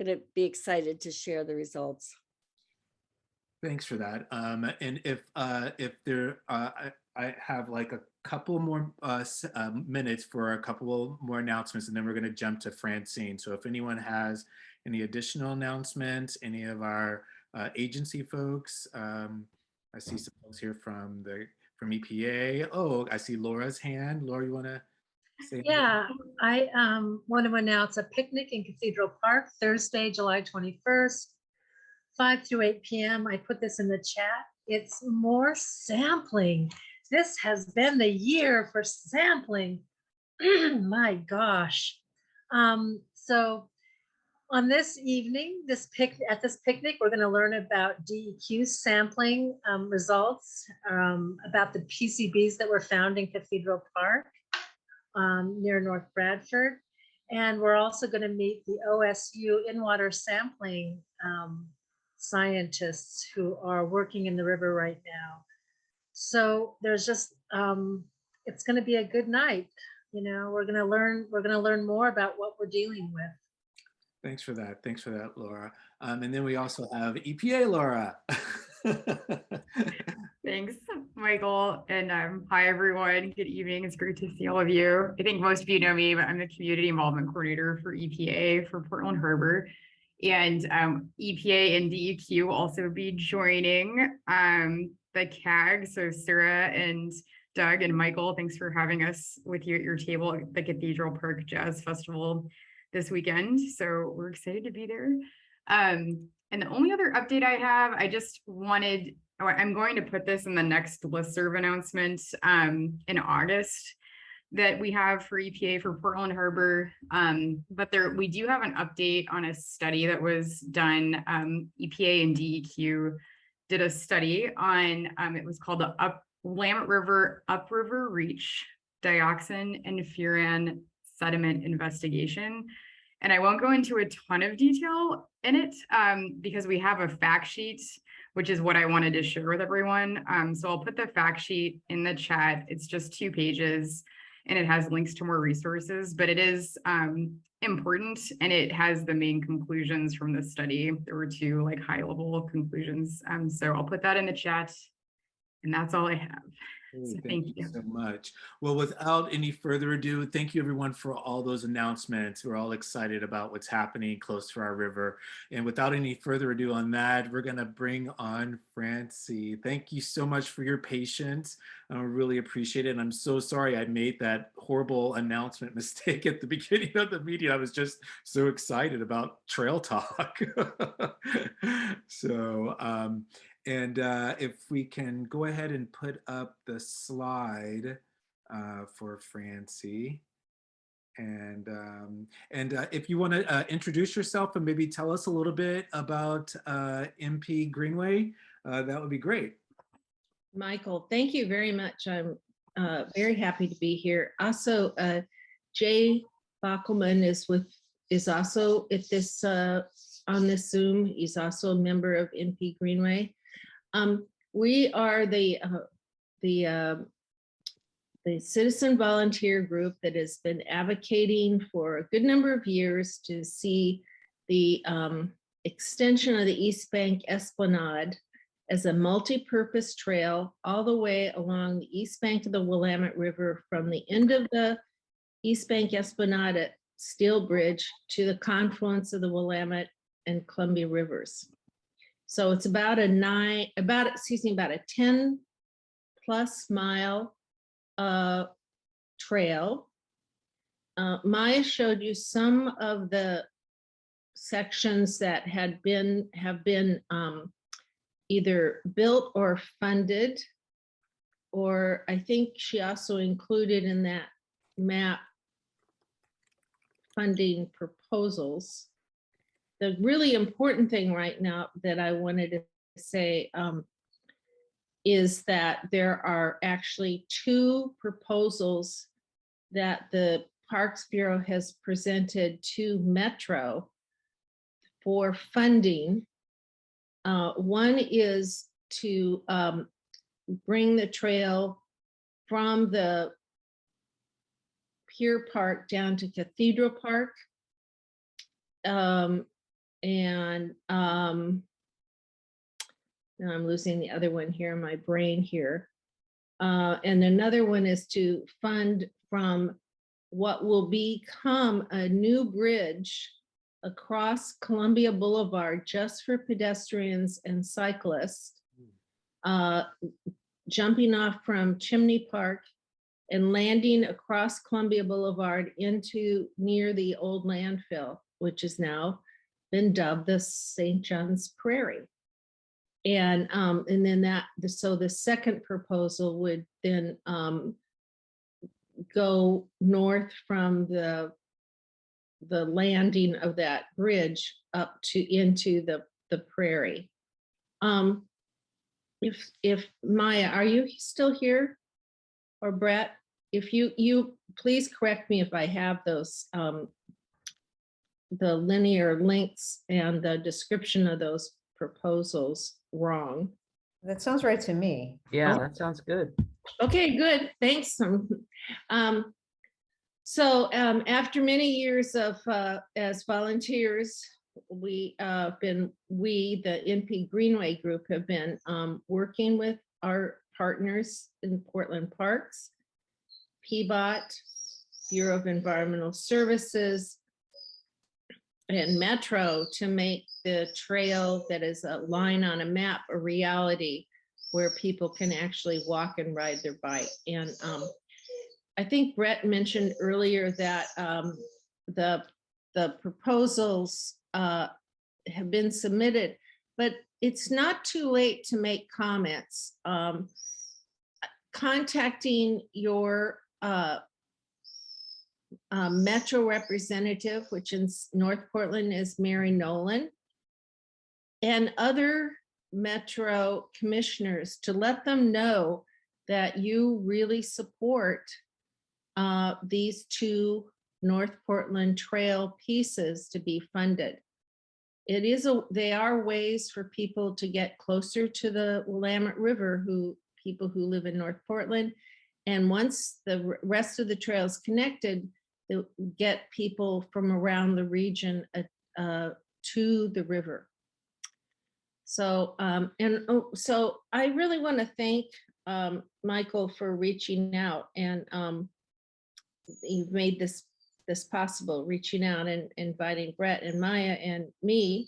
to be excited to share the results. Thanks for that. And if there, I have like a couple more minutes for a couple more announcements, and then we're going to jump to Francine. So if anyone has any additional announcements, any of our agency folks, I see some folks here from EPA. Oh, I see Laura's hand. Laura, you want to say anything? Yeah, I want to announce a picnic in Cathedral Park, Thursday, July 21st, 5 through 8 p.m. I put this in the chat. It's more sampling. This has been the year for sampling. My gosh. So on this evening, at this picnic, we're going to learn about DEQ sampling results, about the PCBs that were found in Cathedral Park near North Bradford. And we're also going to meet the OSU in-water sampling scientists who are working in the river right now. So there's just, it's going to be a good night. We're going to learn more about what we're dealing with. Thanks for that. Thanks for that, Laura. And then we also have EPA Laura. Thanks, Michael. And hi, everyone. Good evening. It's great to see all of you. I think most of you know me, but I'm the Community Involvement Coordinator for EPA for Portland Harbor. And EPA and DEQ will also be joining the CAG. So Sarah and Doug and Michael, thanks for having us with you at your table at the Cathedral Park Jazz Festival this weekend. So we're excited to be there. And the only other update I have, I'm going to put this in the next listserv announcement in August that we have for EPA for Portland Harbor. But we do have an update on a study that was done. EPA and DEQ did a study on, it was called the Willamette River Upriver Reach Dioxin and Furan Sediment Investigation. And I won't go into a ton of detail in it because we have a fact sheet, which is what I wanted to share with everyone. So I'll put the fact sheet in the chat. It's just 2 pages and it has links to more resources, but it is important and it has the main conclusions from the study. There were 2 like high level conclusions. So I'll put that in the chat and that's all I have. So thank you so much. Well, without any further ado, thank you everyone for all those announcements. We're all excited about what's happening close to our river. And without any further ado on that, we're gonna bring on Francie. Thank you so much for your patience. I really appreciate it. And I'm so sorry I made that horrible announcement mistake at the beginning of the meeting. I was just so excited about Trail Talk. So, and if we can go ahead and put up the slide for Francie. And if you want to introduce yourself and maybe tell us a little bit about MP Greenway, that would be great. Michael, thank you very much. I'm very happy to be here. Also, Jay Bockelman is with is also at this, on this Zoom. He's also a member of NP Greenway. We are the citizen volunteer group that has been advocating for a good number of years to see the extension of the East Bank Esplanade as a multi-purpose trail all the way along the east bank of the Willamette River from the end of the East Bank Esplanade at Steel Bridge to the confluence of the Willamette and Columbia Rivers. So it's about a 10 plus mile trail. Maya showed you some of the sections that have been either built or funded, or I think she also included in that map funding proposals. The really important thing right now that I wanted to say is that there are actually 2 proposals that the Parks Bureau has presented to Metro for funding. One is to bring the trail from the Pier Park down to Cathedral Park. Now I'm losing the other one here in my brain here. And another one is to fund from what will become a new bridge across Columbia Boulevard just for pedestrians and cyclists, jumping off from Chimney Park and landing across Columbia Boulevard into near the old landfill, which has now been dubbed the St. John's Prairie. And then so the second proposal would then go north from the landing of that bridge up to into the prairie. If Maya, are you still here? Or Brett, if you please correct me if I have those the linear links and the description of those proposals wrong. That sounds right to me. Yeah, that sounds good. Okay, good. Thanks. So after many years of as volunteers, the NP Greenway group, have been working with our partners in Portland Parks, PBOT, Bureau of Environmental Services, and Metro to make the trail that is a line on a map a reality where people can actually walk and ride their bike. And I think Brett mentioned earlier that the proposals have been submitted, but it's not too late to make comments. Contacting your Metro representative, which in North Portland is Mary Nolan, and other Metro commissioners to let them know that you really support these 2 North Portland Trail pieces to be funded. They are ways for people to get closer to the Willamette River, people who live in North Portland. And once the rest of the trail is connected, they'll get people from around the region to the river. So, so I really want to thank Michael for reaching out, and you've made this possible, reaching out and inviting Brett and Maya and me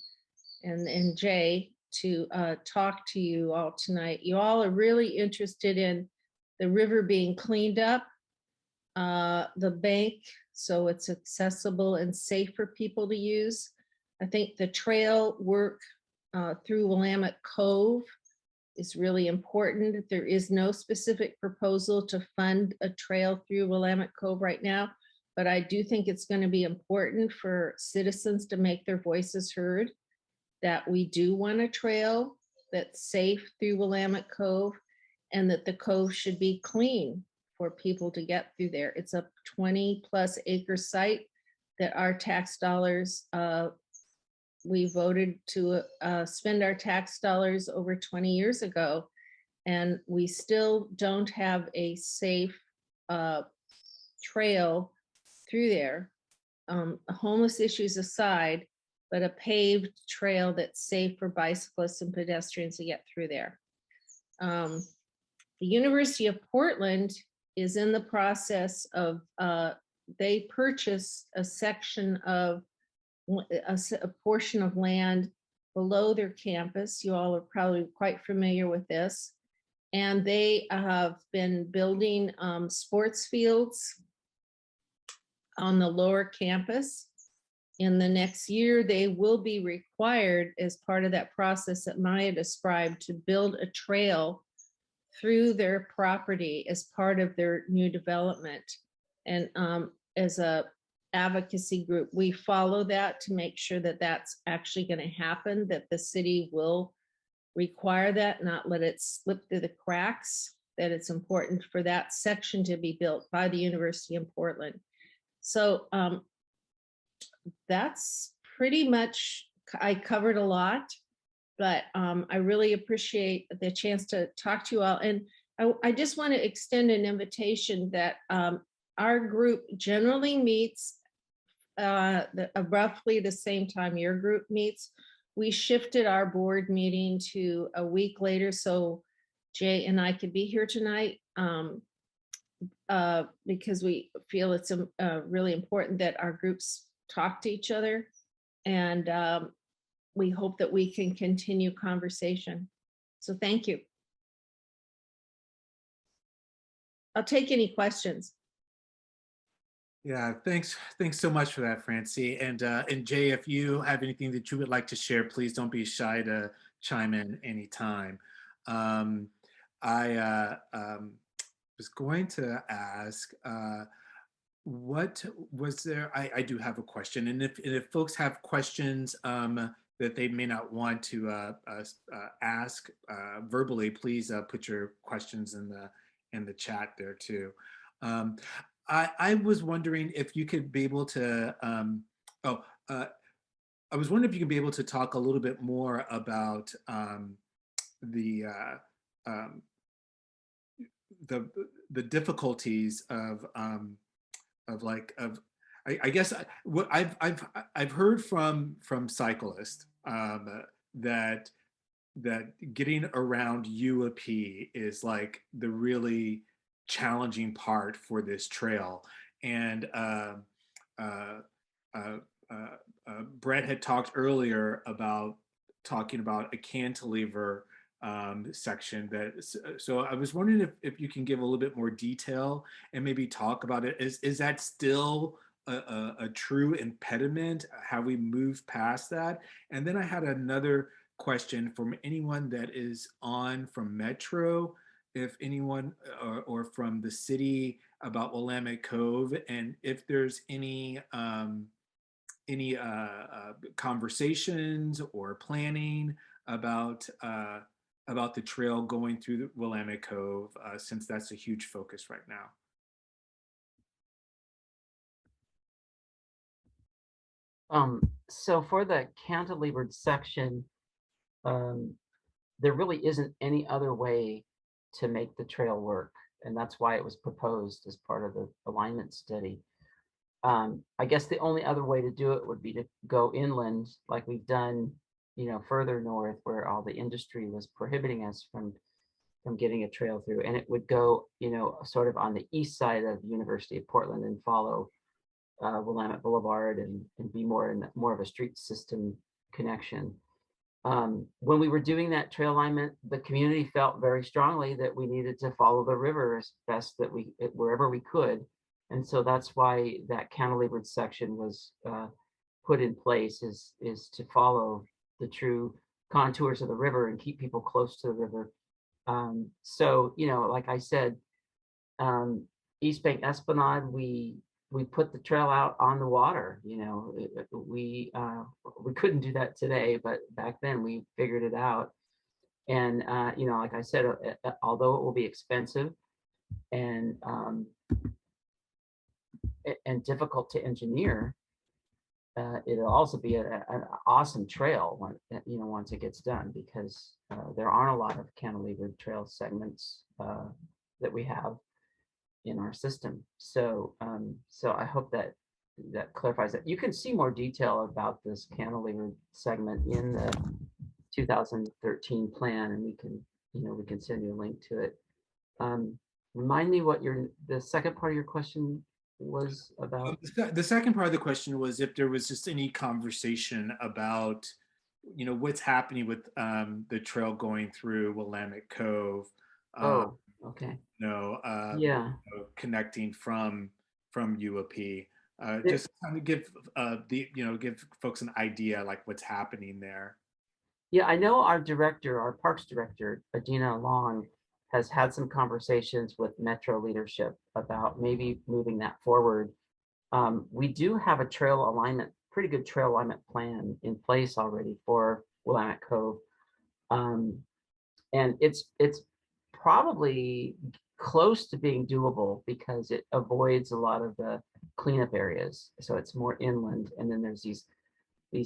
and Jay to talk to you all tonight. You all are really interested in the river being cleaned up, the bank, so it's accessible and safe for people to use. I think the trail work through Willamette Cove is really important. There is no specific proposal to fund a trail through Willamette Cove right now, but I do think it's going to be important for citizens to make their voices heard, that we do want a trail that's safe through Willamette Cove, and that the cove should be clean for people to get through there. It's a 20+ acre site that our tax dollars, we voted to spend our tax dollars over 20 years ago, and we still don't have a safe trail through there. Homeless issues aside, but a paved trail that's safe for bicyclists and pedestrians to get through there. The University of Portland is in the process of, they purchased a section of, a portion of land below their campus. You all are probably quite familiar with this. And they have been building sports fields on the lower campus. In the next year, they will be required, as part of that process that Maya described, to build a trail through their property as part of their new development. And as a advocacy group, we follow that to make sure that that's actually going to happen, that the city will require that, not let it slip through the cracks, that it's important for that section to be built by the University in Portland. So that's pretty much, I covered a lot, but I really appreciate the chance to talk to you all. And I just want to extend an invitation that our group generally meets roughly the same time your group meets. We shifted our board meeting to a week later, so Jay and I could be here tonight because we feel it's really important that our groups talk to each other, and we hope that we can continue conversation. So thank you. I'll take any questions. Yeah, thanks so much for that, Francie. And Jay, if you have anything that you would like to share, please don't be shy to chime in anytime. I was going to ask, what was there? I do have a question, and if folks have questions that they may not want to ask verbally, please put your questions in the chat there too. I was wondering if you could be able to, I was wondering if you could be able to talk a little bit more about the difficulties of I guess what I've heard from cyclists that getting around UP is like the really challenging part for this trail. And Brett had talked earlier about talking about a cantilever section so I was wondering if you can give a little bit more detail and maybe talk about it. Is that still a true impediment? Have we moved past that? And then I had another question from anyone that is on from Metro, if anyone or from the city, about Willamette Cove, and if there's any conversations or planning about the trail going through the Willamette Cove, since that's a huge focus right now. So for the cantilevered section, there really isn't any other way to make the trail work. And that's why it was proposed as part of the alignment study. I guess the only other way to do it would be to go inland, like we've done, further north, where all the industry was prohibiting us from getting a trail through. And it would go, sort of on the east side of University of Portland and follow Willamette Boulevard and be more of a street system connection. When we were doing that trail alignment, the community felt very strongly that we needed to follow the river as best that wherever we could. And so that's why that cantilevered section was put in place, is to follow the true contours of the river and keep people close to the river. So, like I said, East Bank Esplanade, we put the trail out on the water. We couldn't do that today, but back then we figured it out. And like I said, although it will be expensive and difficult to engineer, it'll also be an awesome trail when, once it gets done, because there aren't a lot of cantilevered trail segments that we have in our system. So so I hope that clarifies that. You can see more detail about this cantilever segment in the 2013 plan, and we can send you a link to it. Remind me what the second part of your question was about. The second part of the question was if there was just any conversation about, what's happening with the trail going through Willamette Cove. Oh, okay. Yeah. Connecting from UOP. Yeah. Just kind of give give folks an idea like what's happening there. Yeah, I know our parks director, Adina Long, has had some conversations with Metro leadership about maybe moving that forward. We do have a pretty good trail alignment plan in place already for Willamette Cove. And it's probably close to being doable because it avoids a lot of the cleanup areas. So it's more inland. And then there's these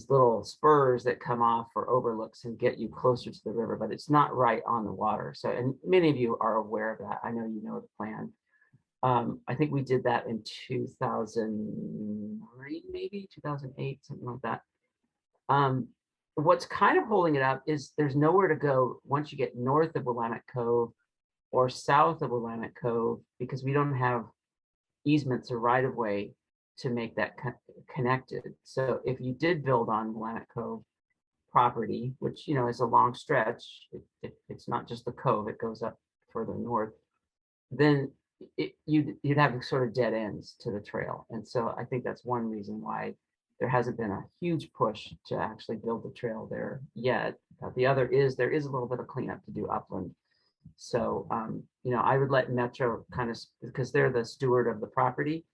little spurs that come off or overlooks and get you closer to the river, but it's not right on the water. So, and many of you are aware of that. I know you know the plan. I think we did that in 2009, maybe 2008, something like that. What's kind of holding it up is there's nowhere to go once you get north of Willamette Cove or south of Willamette Cove, because we don't have easements or right of way to make that connected. So if you did build on Willamette Cove property, which is a long stretch, it's not just the cove, it goes up further north, then you'd have sort of dead ends to the trail. And so I think that's one reason why there hasn't been a huge push to actually build the trail there yet. The other is there is a little bit of cleanup to do upland. So I would let Metro kind of, because they're the steward of the property,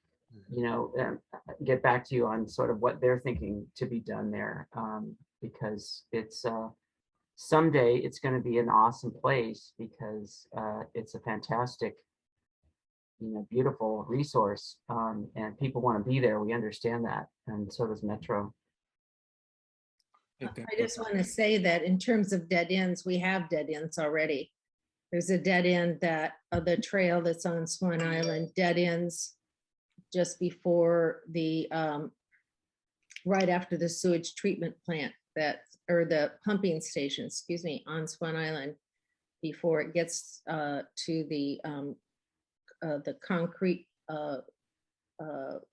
get back to you on sort of what they're thinking to be done there, because it's someday it's going to be an awesome place because it's a fantastic, beautiful resource, and people want to be there. We understand that, and so does Metro. I just want to say that in terms of dead ends, we have dead ends already. There's a dead end the trail that's on Swan Island, dead ends just before the, right after the sewage treatment plant or the pumping station, excuse me, on Swan Island, before it gets to the concrete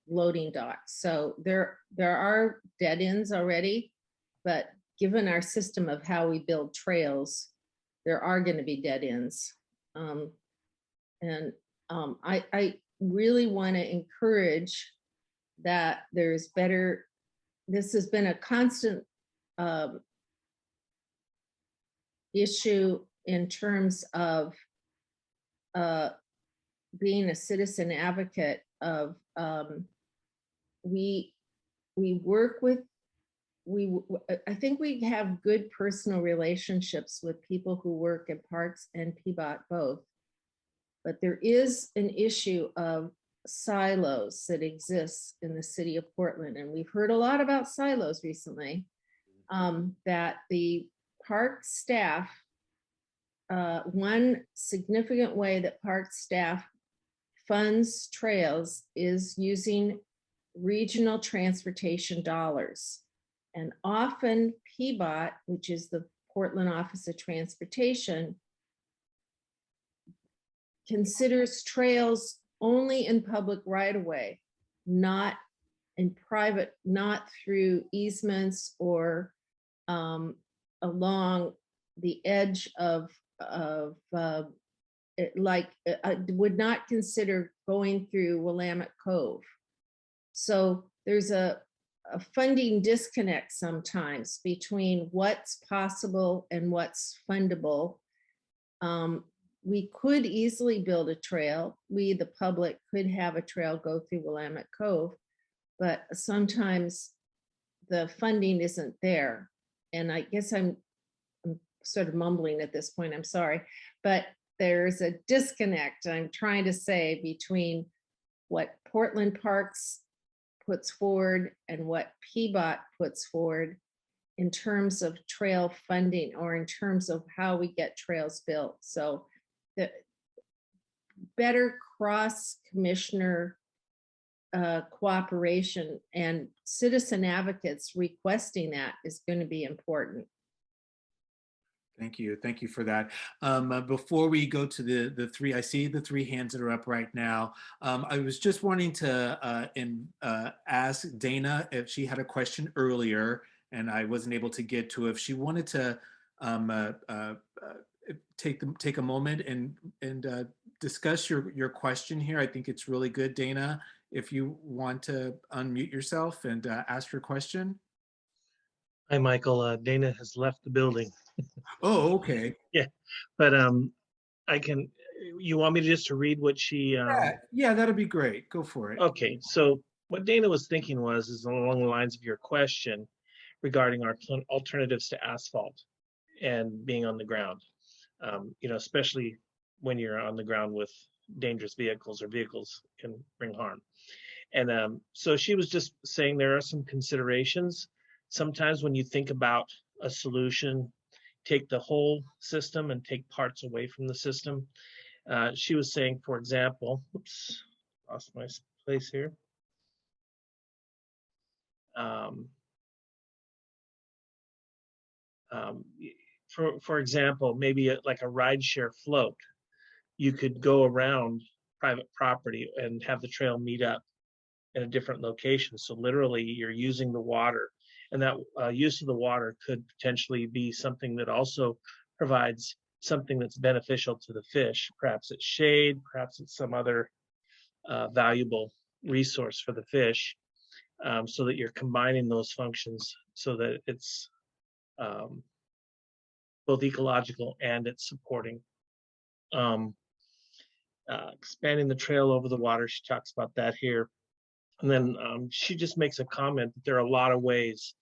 loading dock. So there are dead ends already, but given our system of how we build trails, there are going to be dead ends. I really want to encourage that there's better, this has been a constant issue in terms of being a citizen advocate of, we work with, I think we have good personal relationships with people who work at Parks and PBOT both, but there is an issue of silos that exists in the city of Portland. And we've heard a lot about silos recently, that the park staff, one significant way that park staff funds trails is using regional transportation dollars. And often PBOT, which is the Portland Office of Transportation, considers trails only in public right-of-way, not in private, not through easements or along the edge of would not consider going through Willamette Cove. So there's a funding disconnect sometimes between what's possible and what's fundable. We could easily build a trail. We, the public, could have a trail go through Willamette Cove, but sometimes the funding isn't there. And I guess I'm sort of mumbling at this point, I'm sorry, but there's a disconnect, I'm trying to say, between what Portland Parks puts forward and what PBOT puts forward in terms of trail funding or in terms of how we get trails built. So the better cross commissioner cooperation and citizen advocates requesting that is going to be important. Thank you. Thank you for that. Before we go to the three, I see the three hands that are up right now. I was just wanting to ask Dana if she had a question earlier, and I wasn't able to get to it. If she wanted to take a moment and discuss your question here. I think it's really good, Dana. If you want to unmute yourself and ask your question. Hi, Michael. Dana has left the building. Oh, okay. Yeah, but I can. You want me to just read what she? Yeah, that'd be great. Go for it. Okay, so what Dana was thinking is along the lines of your question regarding our alternatives to asphalt and being on the ground. You know, especially when you're on the ground with dangerous vehicles or vehicles can bring harm. And so she was just saying there are some considerations. Sometimes when you think about a solution, take the whole system and take parts away from the system. She was saying, for example, oops, lost my place here. For example, maybe like a rideshare float. You could go around private property and have the trail meet up in a different location. So literally you're using the water, and that use of the water could potentially be something that also provides something that's beneficial to the fish. Perhaps it's shade, perhaps it's some other valuable resource for the fish, so that you're combining those functions so that it's both ecological and it's supporting. Expanding the trail over the water, she talks about that here. And then she just makes a comment that there are a lot of ways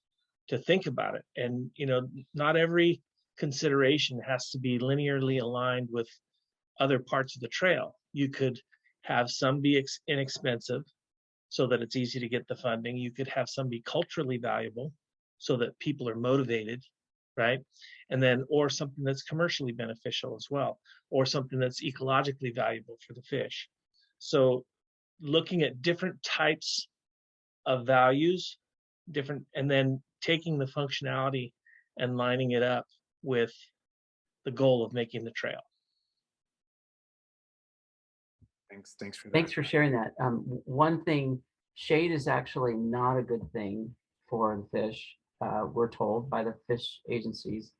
to think about it. And, you know, not every consideration has to be linearly aligned with other parts of the trail. You could have some be inexpensive so that it's easy to get the funding. You could have some be culturally valuable so that people are motivated, right? And then, or something that's commercially beneficial as well, or something that's ecologically valuable for the fish. So looking at different types of values, and then taking the functionality and lining it up with the goal of making the trail. Thanks for that. Thanks for sharing that. One thing, shade is actually not a good thing for the fish. We're told by the fish agencies,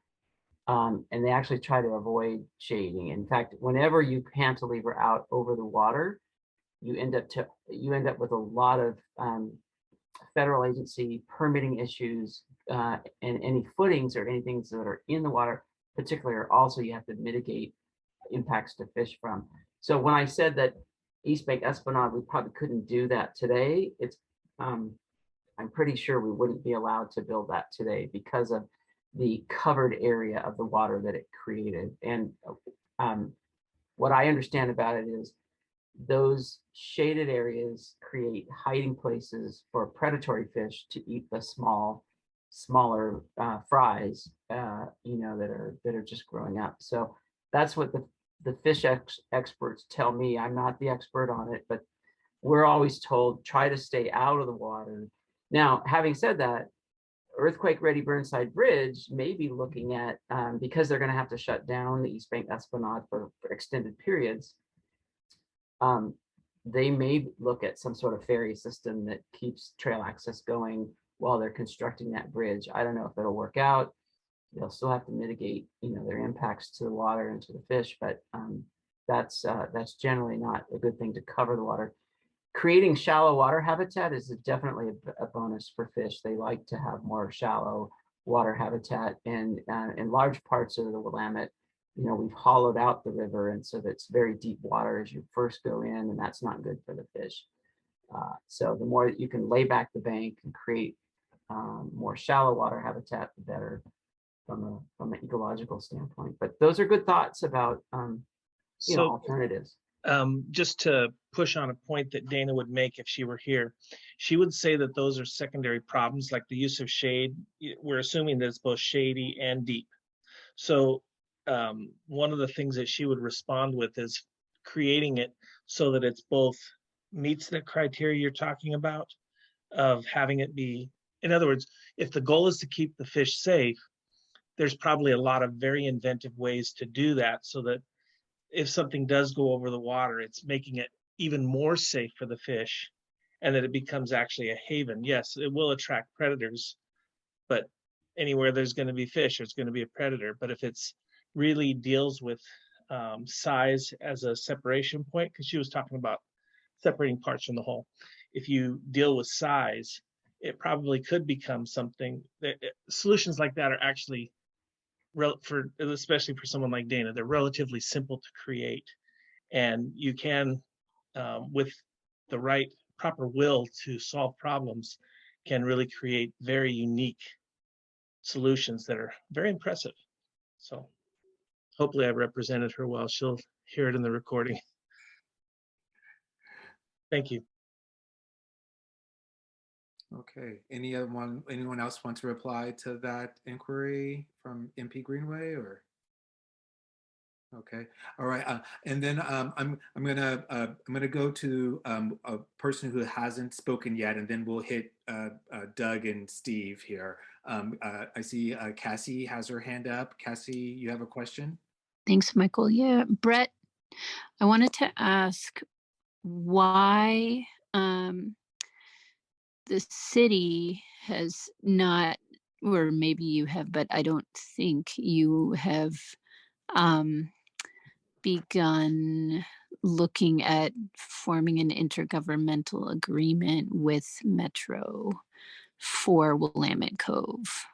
and they actually try to avoid shading. In fact, whenever you cantilever out over the water, you end up with a lot of federal agency permitting issues, and any footings or anything that are in the water, particularly, are also you have to mitigate impacts to fish from. So when I said that East Bank Esplanade, we probably couldn't do that today, it's I'm pretty sure we wouldn't be allowed to build that today because of the covered area of the water that it created. And what I understand about it is those shaded areas create hiding places for predatory fish to eat the smaller fries, you know, that are just growing up. So that's what the fish experts tell me. I'm not the expert on it, but we're always told try to stay out of the water. Now, having said that, Earthquake Ready Burnside Bridge may be looking at, because they're going to have to shut down the East Bank Esplanade for extended periods, they may look at some sort of ferry system that keeps trail access going while they're constructing that bridge. I don't know if it'll work out. They'll still have to mitigate, you know, their impacts to the water and to the fish, but that's generally not a good thing to cover the water. Creating shallow water habitat is definitely a bonus for fish. They like to have more shallow water habitat, and in large parts of the Willamette, you know, we've hollowed out the river, and so that's very deep water as you first go in, and that's not good for the fish. So the more that you can lay back the bank and create more shallow water habitat, the better from an ecological standpoint. But those are good thoughts about you know, alternatives. just to push on a point that Dana would make if she were here, she would say that those are secondary problems, like the use of shade. We're assuming that it's both shady and deep. So one of the things that she would respond with is creating it so that it's both meets the criteria you're talking about of having it be, in other words, if the goal is to keep the fish safe, there's probably a lot of very inventive ways to do that so that if something does go over the water, it's making it even more safe for the fish and that it becomes actually a haven. Yes, it will attract predators, but anywhere there's going to be fish, there's going to be a predator. But if it's really deals with size as a separation point, because she was talking about separating parts from the whole. If you deal with size, it probably could become something that solutions like that are actually especially for someone like Dana, they're relatively simple to create, and you can, with the right proper will to solve problems, can really create very unique solutions that are very impressive. So hopefully I represented her well. She'll hear it in the recording. Thank you. Okay, anyone else want to reply to that inquiry from MP Greenway or? Okay, all right, and then I'm gonna go to a person who hasn't spoken yet, and then we'll hit Doug and Steve here. I see Cassie has her hand up. Cassie, you have a question? Thanks, Michael. Yeah, Brett, I wanted to ask why the city has not, or maybe you have, but I don't think you have begun looking at forming an intergovernmental agreement with Metro for Willamette Cove.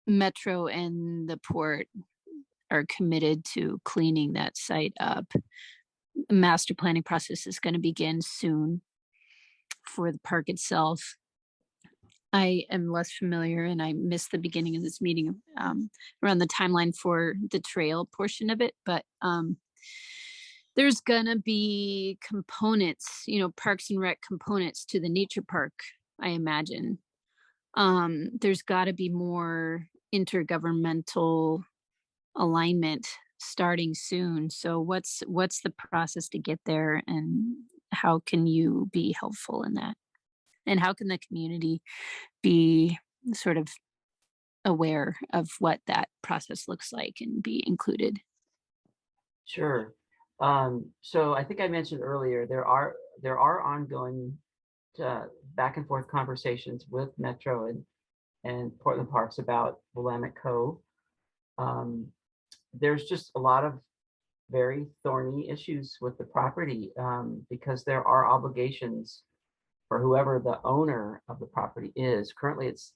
Metro and the port are committed to cleaning that site up. The master planning process is going to begin soon for the park itself. I am less familiar, and I missed the beginning of this meeting around the timeline for the trail portion of it, but there's gonna be components, Parks and Rec components to the nature park, I imagine. There's got to be more intergovernmental alignment starting soon. So what's the process to get there, and how can you be helpful in that? And how can the community be sort of aware of what that process looks like and be included? Sure. So I think I mentioned earlier, there are ongoing back and forth conversations with Metro and Portland Parks about Willamette Cove. There's just a lot of very thorny issues with the property because there are obligations for whoever the owner of the property is. Currently, it's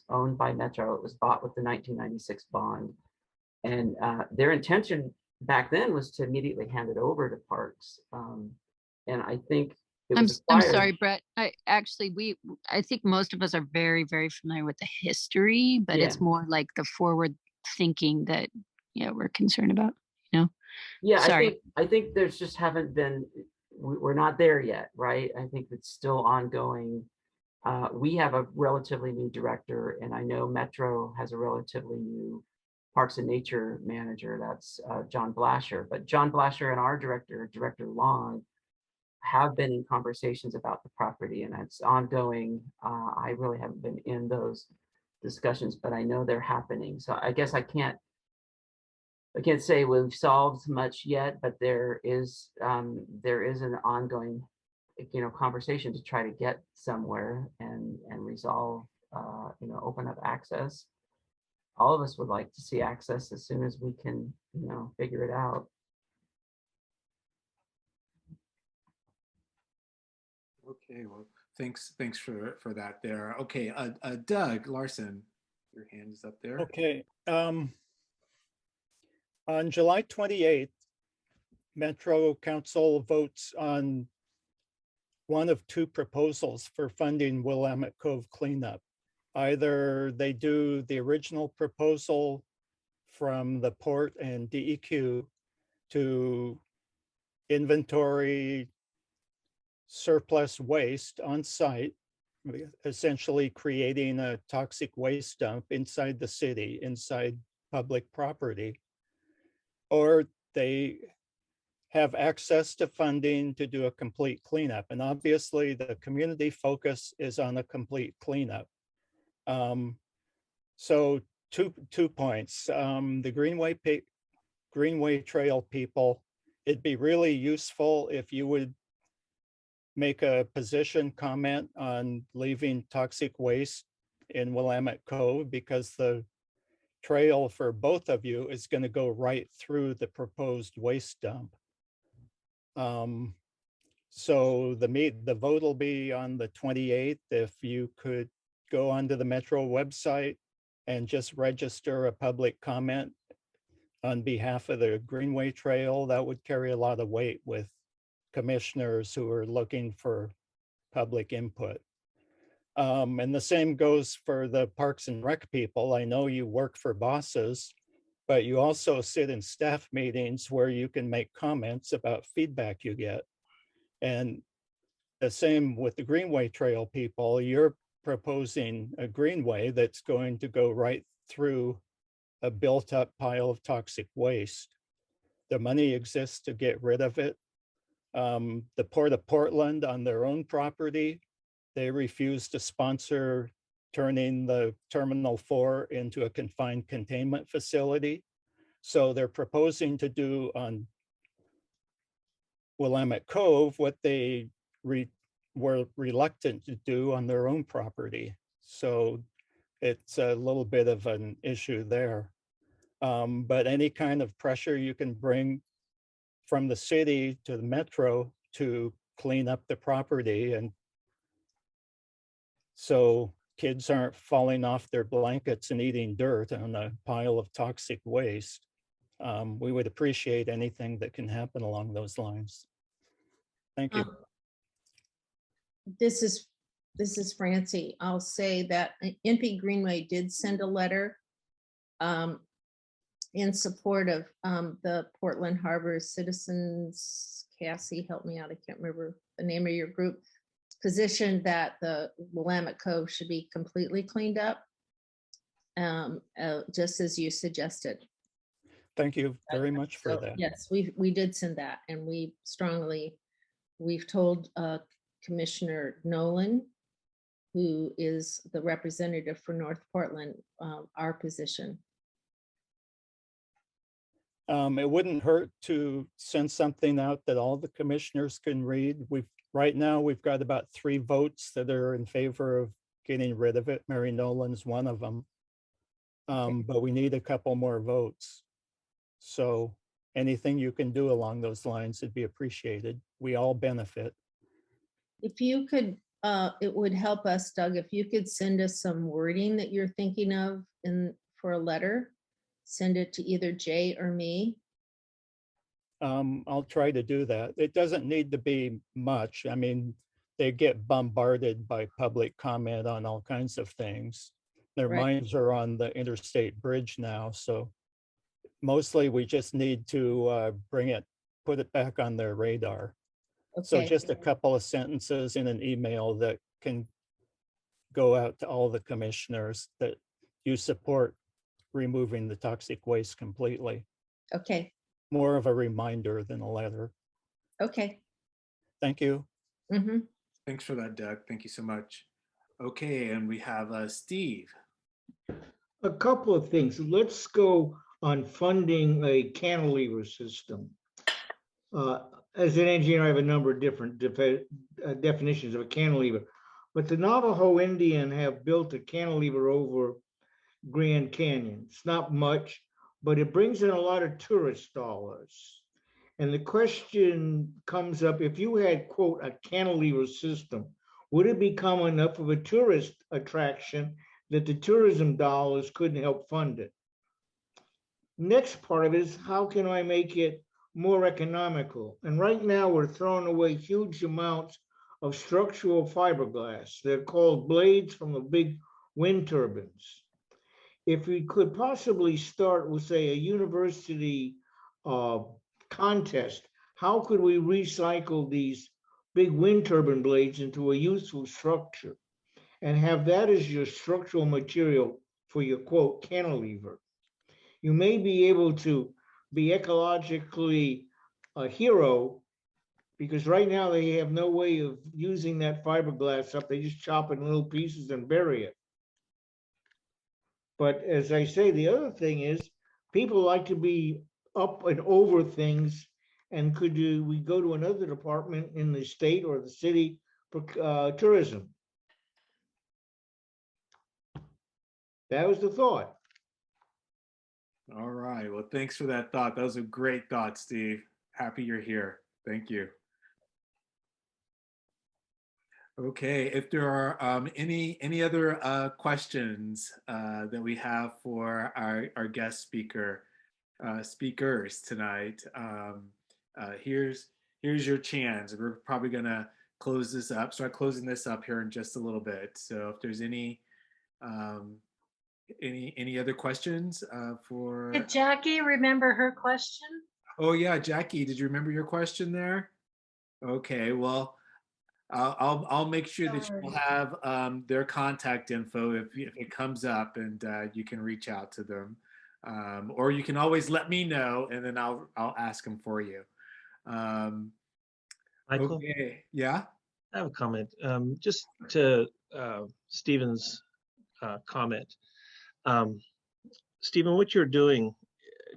owned by Metro. It was bought with the 1996 bond, and their intention back then was to immediately hand it over to Parks. And I think I'm sorry, Brett. I think most of us are very, very familiar with the history, but it's more like the forward thinking that we're concerned about. Yeah, sorry. I think there's just haven't been. We're not there yet, right? I think it's still ongoing. We have a relatively new director, and I know Metro has a relatively new Parks and Nature manager. That's John Blasher. But John Blasher and our director, Director Long, have been in conversations about the property, and it's ongoing. I really haven't been in those discussions, but I know they're happening. So I guess I can't say we've solved much yet, but there is an ongoing, conversation to try to get somewhere and resolve, open up access. All of us would like to see access as soon as we can, figure it out. Okay, well, thanks for that there. Okay, Doug Larson, your hand is up there. Okay. On July 28th, Metro Council votes on one of two proposals for funding Willamette Cove cleanup. Either they do the original proposal from the port and DEQ to inventory surplus waste on site, essentially creating a toxic waste dump inside the city, inside public property. Or they have access to funding to do a complete cleanup. And obviously the community focus is on a complete cleanup. So two points. The Greenway Trail people, it'd be really useful if you would make a position comment on leaving toxic waste in Willamette Cove, because the trail for both of you is going to go right through the proposed waste dump. So the vote will be on the 28th. If you could go onto the Metro website and just register a public comment on behalf of the Greenway Trail, that would carry a lot of weight with commissioners who are looking for public input. And the same goes for the Parks and Rec people. I know you work for bosses, but you also sit in staff meetings where you can make comments about feedback you get. And the same with the Greenway Trail people. You're proposing a greenway that's going to go right through a built-up pile of toxic waste. The money exists to get rid of it. The Port of Portland, on their own property, they refuse to sponsor turning the Terminal 4 into a confined containment facility. So they're proposing to do on Willamette Cove what they were reluctant to do on their own property. So it's a little bit of an issue there. But any kind of pressure you can bring from the city to the Metro to clean up the property, and so kids aren't falling off their blankets and eating dirt on a pile of toxic waste. We would appreciate anything that can happen along those lines. Thank you. This is Francie. I'll say that NP Greenway did send a letter in support of the Portland Harbor Citizens. Cassie, help me out. I can't remember the name of your group. Position that the Willamette Cove should be completely cleaned up, just as you suggested. Thank you very much for that. Yes, we did send that, and we've told Commissioner Nolan, who is the representative for North Portland, our position. It wouldn't hurt to send something out that all the commissioners can read. Right now we've got about 3 votes that are in favor of getting rid of it. Mary Nolan's one of them. But we need a couple more votes. So anything you can do along those lines would be appreciated. We all benefit. If you could, it would help us, Doug, if you could send us some wording that you're thinking of for a letter, send it to either Jay or me. I'll try to do that. It doesn't need to be much. I mean, they get bombarded by public comment on all kinds of things. Their minds are on the interstate bridge now. So mostly we just need to put it back on their radar. Okay. So just a couple of sentences in an email that can go out to all the commissioners that you support removing the toxic waste completely. Okay. More of a reminder than a letter. Okay. Thank you. Mm-hmm. Thanks for that, Doug. Thank you so much. Okay, and we have Steve. A couple of things. Let's go on funding a cantilever system. As an engineer, I have a number of different definitions of a cantilever, but the Navajo Indian have built a cantilever over Grand Canyon. It's not much, but it brings in a lot of tourist dollars. And the question comes up, if you had, quote, a cantilever system, would it become enough of a tourist attraction that the tourism dollars couldn't help fund it? Next part of it is, how can I make it more economical? And right now we're throwing away huge amounts of structural fiberglass. They're called blades from the big wind turbines. if we could possibly start with, say, a university contest, how could we recycle these big wind turbine blades into a useful structure and have that as your structural material for your quote cantilever? You may be able to be ecologically a hero because right now they have no way of using that fiberglass up. They just chop it in little pieces and bury it. But as I say, the other thing is people like to be up and over things. And could we go to another department in the state or the city for tourism? That was the thought. All right. Well, thanks for that thought. That was a great thought, Steve. Happy you're here. Thank you. Okay. If there are any other questions that we have for our guest speakers tonight, here's your chance. We're probably gonna start closing this up here in just a little bit. So if there's any other questions for? Did Jackie remember her question? Oh yeah, Jackie, did you remember your question there? Okay, well, I'll make sure that you'll have their contact info if it comes up, and you can reach out to them, or you can always let me know, and then I'll ask them for you. Michael, okay, yeah. I have a comment. Just to Stephen's comment. Stephen, what you're doing,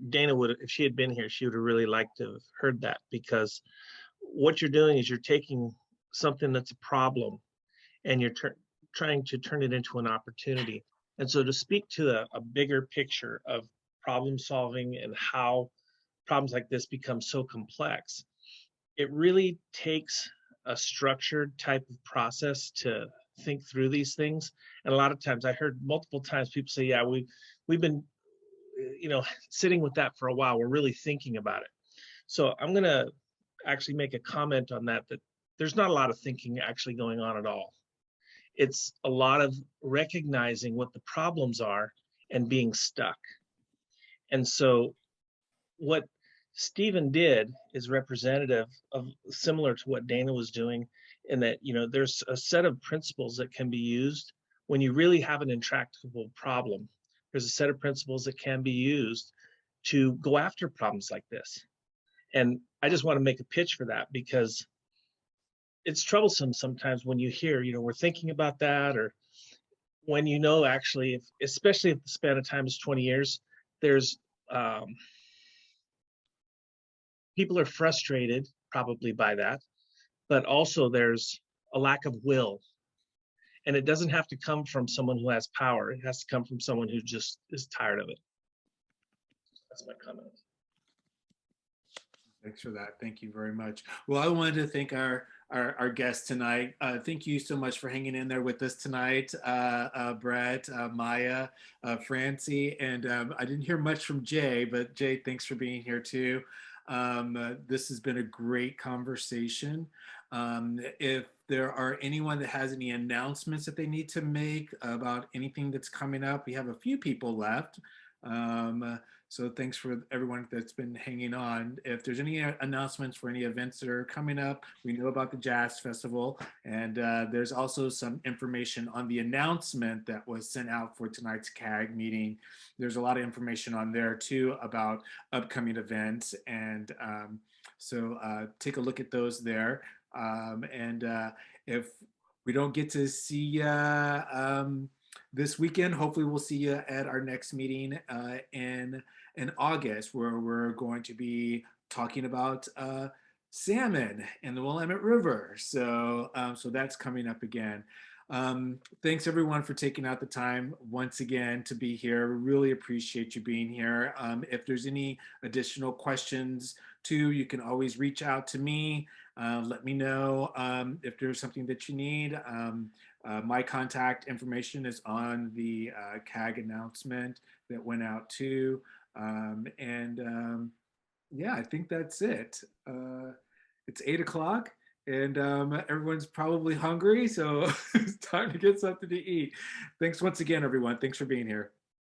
Dana would, if she had been here, she would have really liked to have heard that, because what you're doing is you're taking something that's a problem and you're trying to turn it into an opportunity. And so to speak to a bigger picture of problem solving and how problems like this become so complex, it really takes a structured type of process to think through these things. And a lot of times I heard multiple times people say, yeah, we've been, sitting with that for a while. We're really thinking about it. So I'm going to actually make a comment on that there's not a lot of thinking actually going on at all. It's a lot of recognizing what the problems are and being stuck. And so what Stephen did is representative of similar to what Dana was doing, in that, there's a set of principles that can be used when you really have an intractable problem. There's a set of principles that can be used to go after problems like this. And I just want to make a pitch for that, because it's troublesome sometimes when you hear, we're thinking about that, or when actually, especially if the span of time is 20 years, there's people are frustrated probably by that, but also there's a lack of will. And it doesn't have to come from someone who has power. It has to come from someone who just is tired of it. That's my comment. Thanks for that. Thank you very much. Well, I wanted to thank our guests tonight. Thank you so much for hanging in there with us tonight, Brett, Maya, Francie, and I didn't hear much from Jay, but Jay, thanks for being here too. This has been a great conversation. If there are anyone that has any announcements that they need to make about anything that's coming up, we have a few people left. So thanks for everyone that's been hanging on. If there's any announcements for any events that are coming up, we know about the Jazz Festival, and there's also some information on the announcement that was sent out for tonight's CAG meeting. There's a lot of information on there too about upcoming events, and so take a look at those there. And if we don't get to see you this weekend, hopefully we'll see you at our next meeting in August, where we're going to be talking about salmon in the Willamette River. So so that's coming up again. Thanks everyone for taking out the time once again to be here. We really appreciate you being here. If there's any additional questions too, you can always reach out to me. Let me know if there's something that you need. My contact information is on the CAG announcement that went out too. Yeah, I think that's it. It's 8 o'clock and everyone's probably hungry, so it's time to get something to eat. Thanks once again, everyone. Thanks for being here.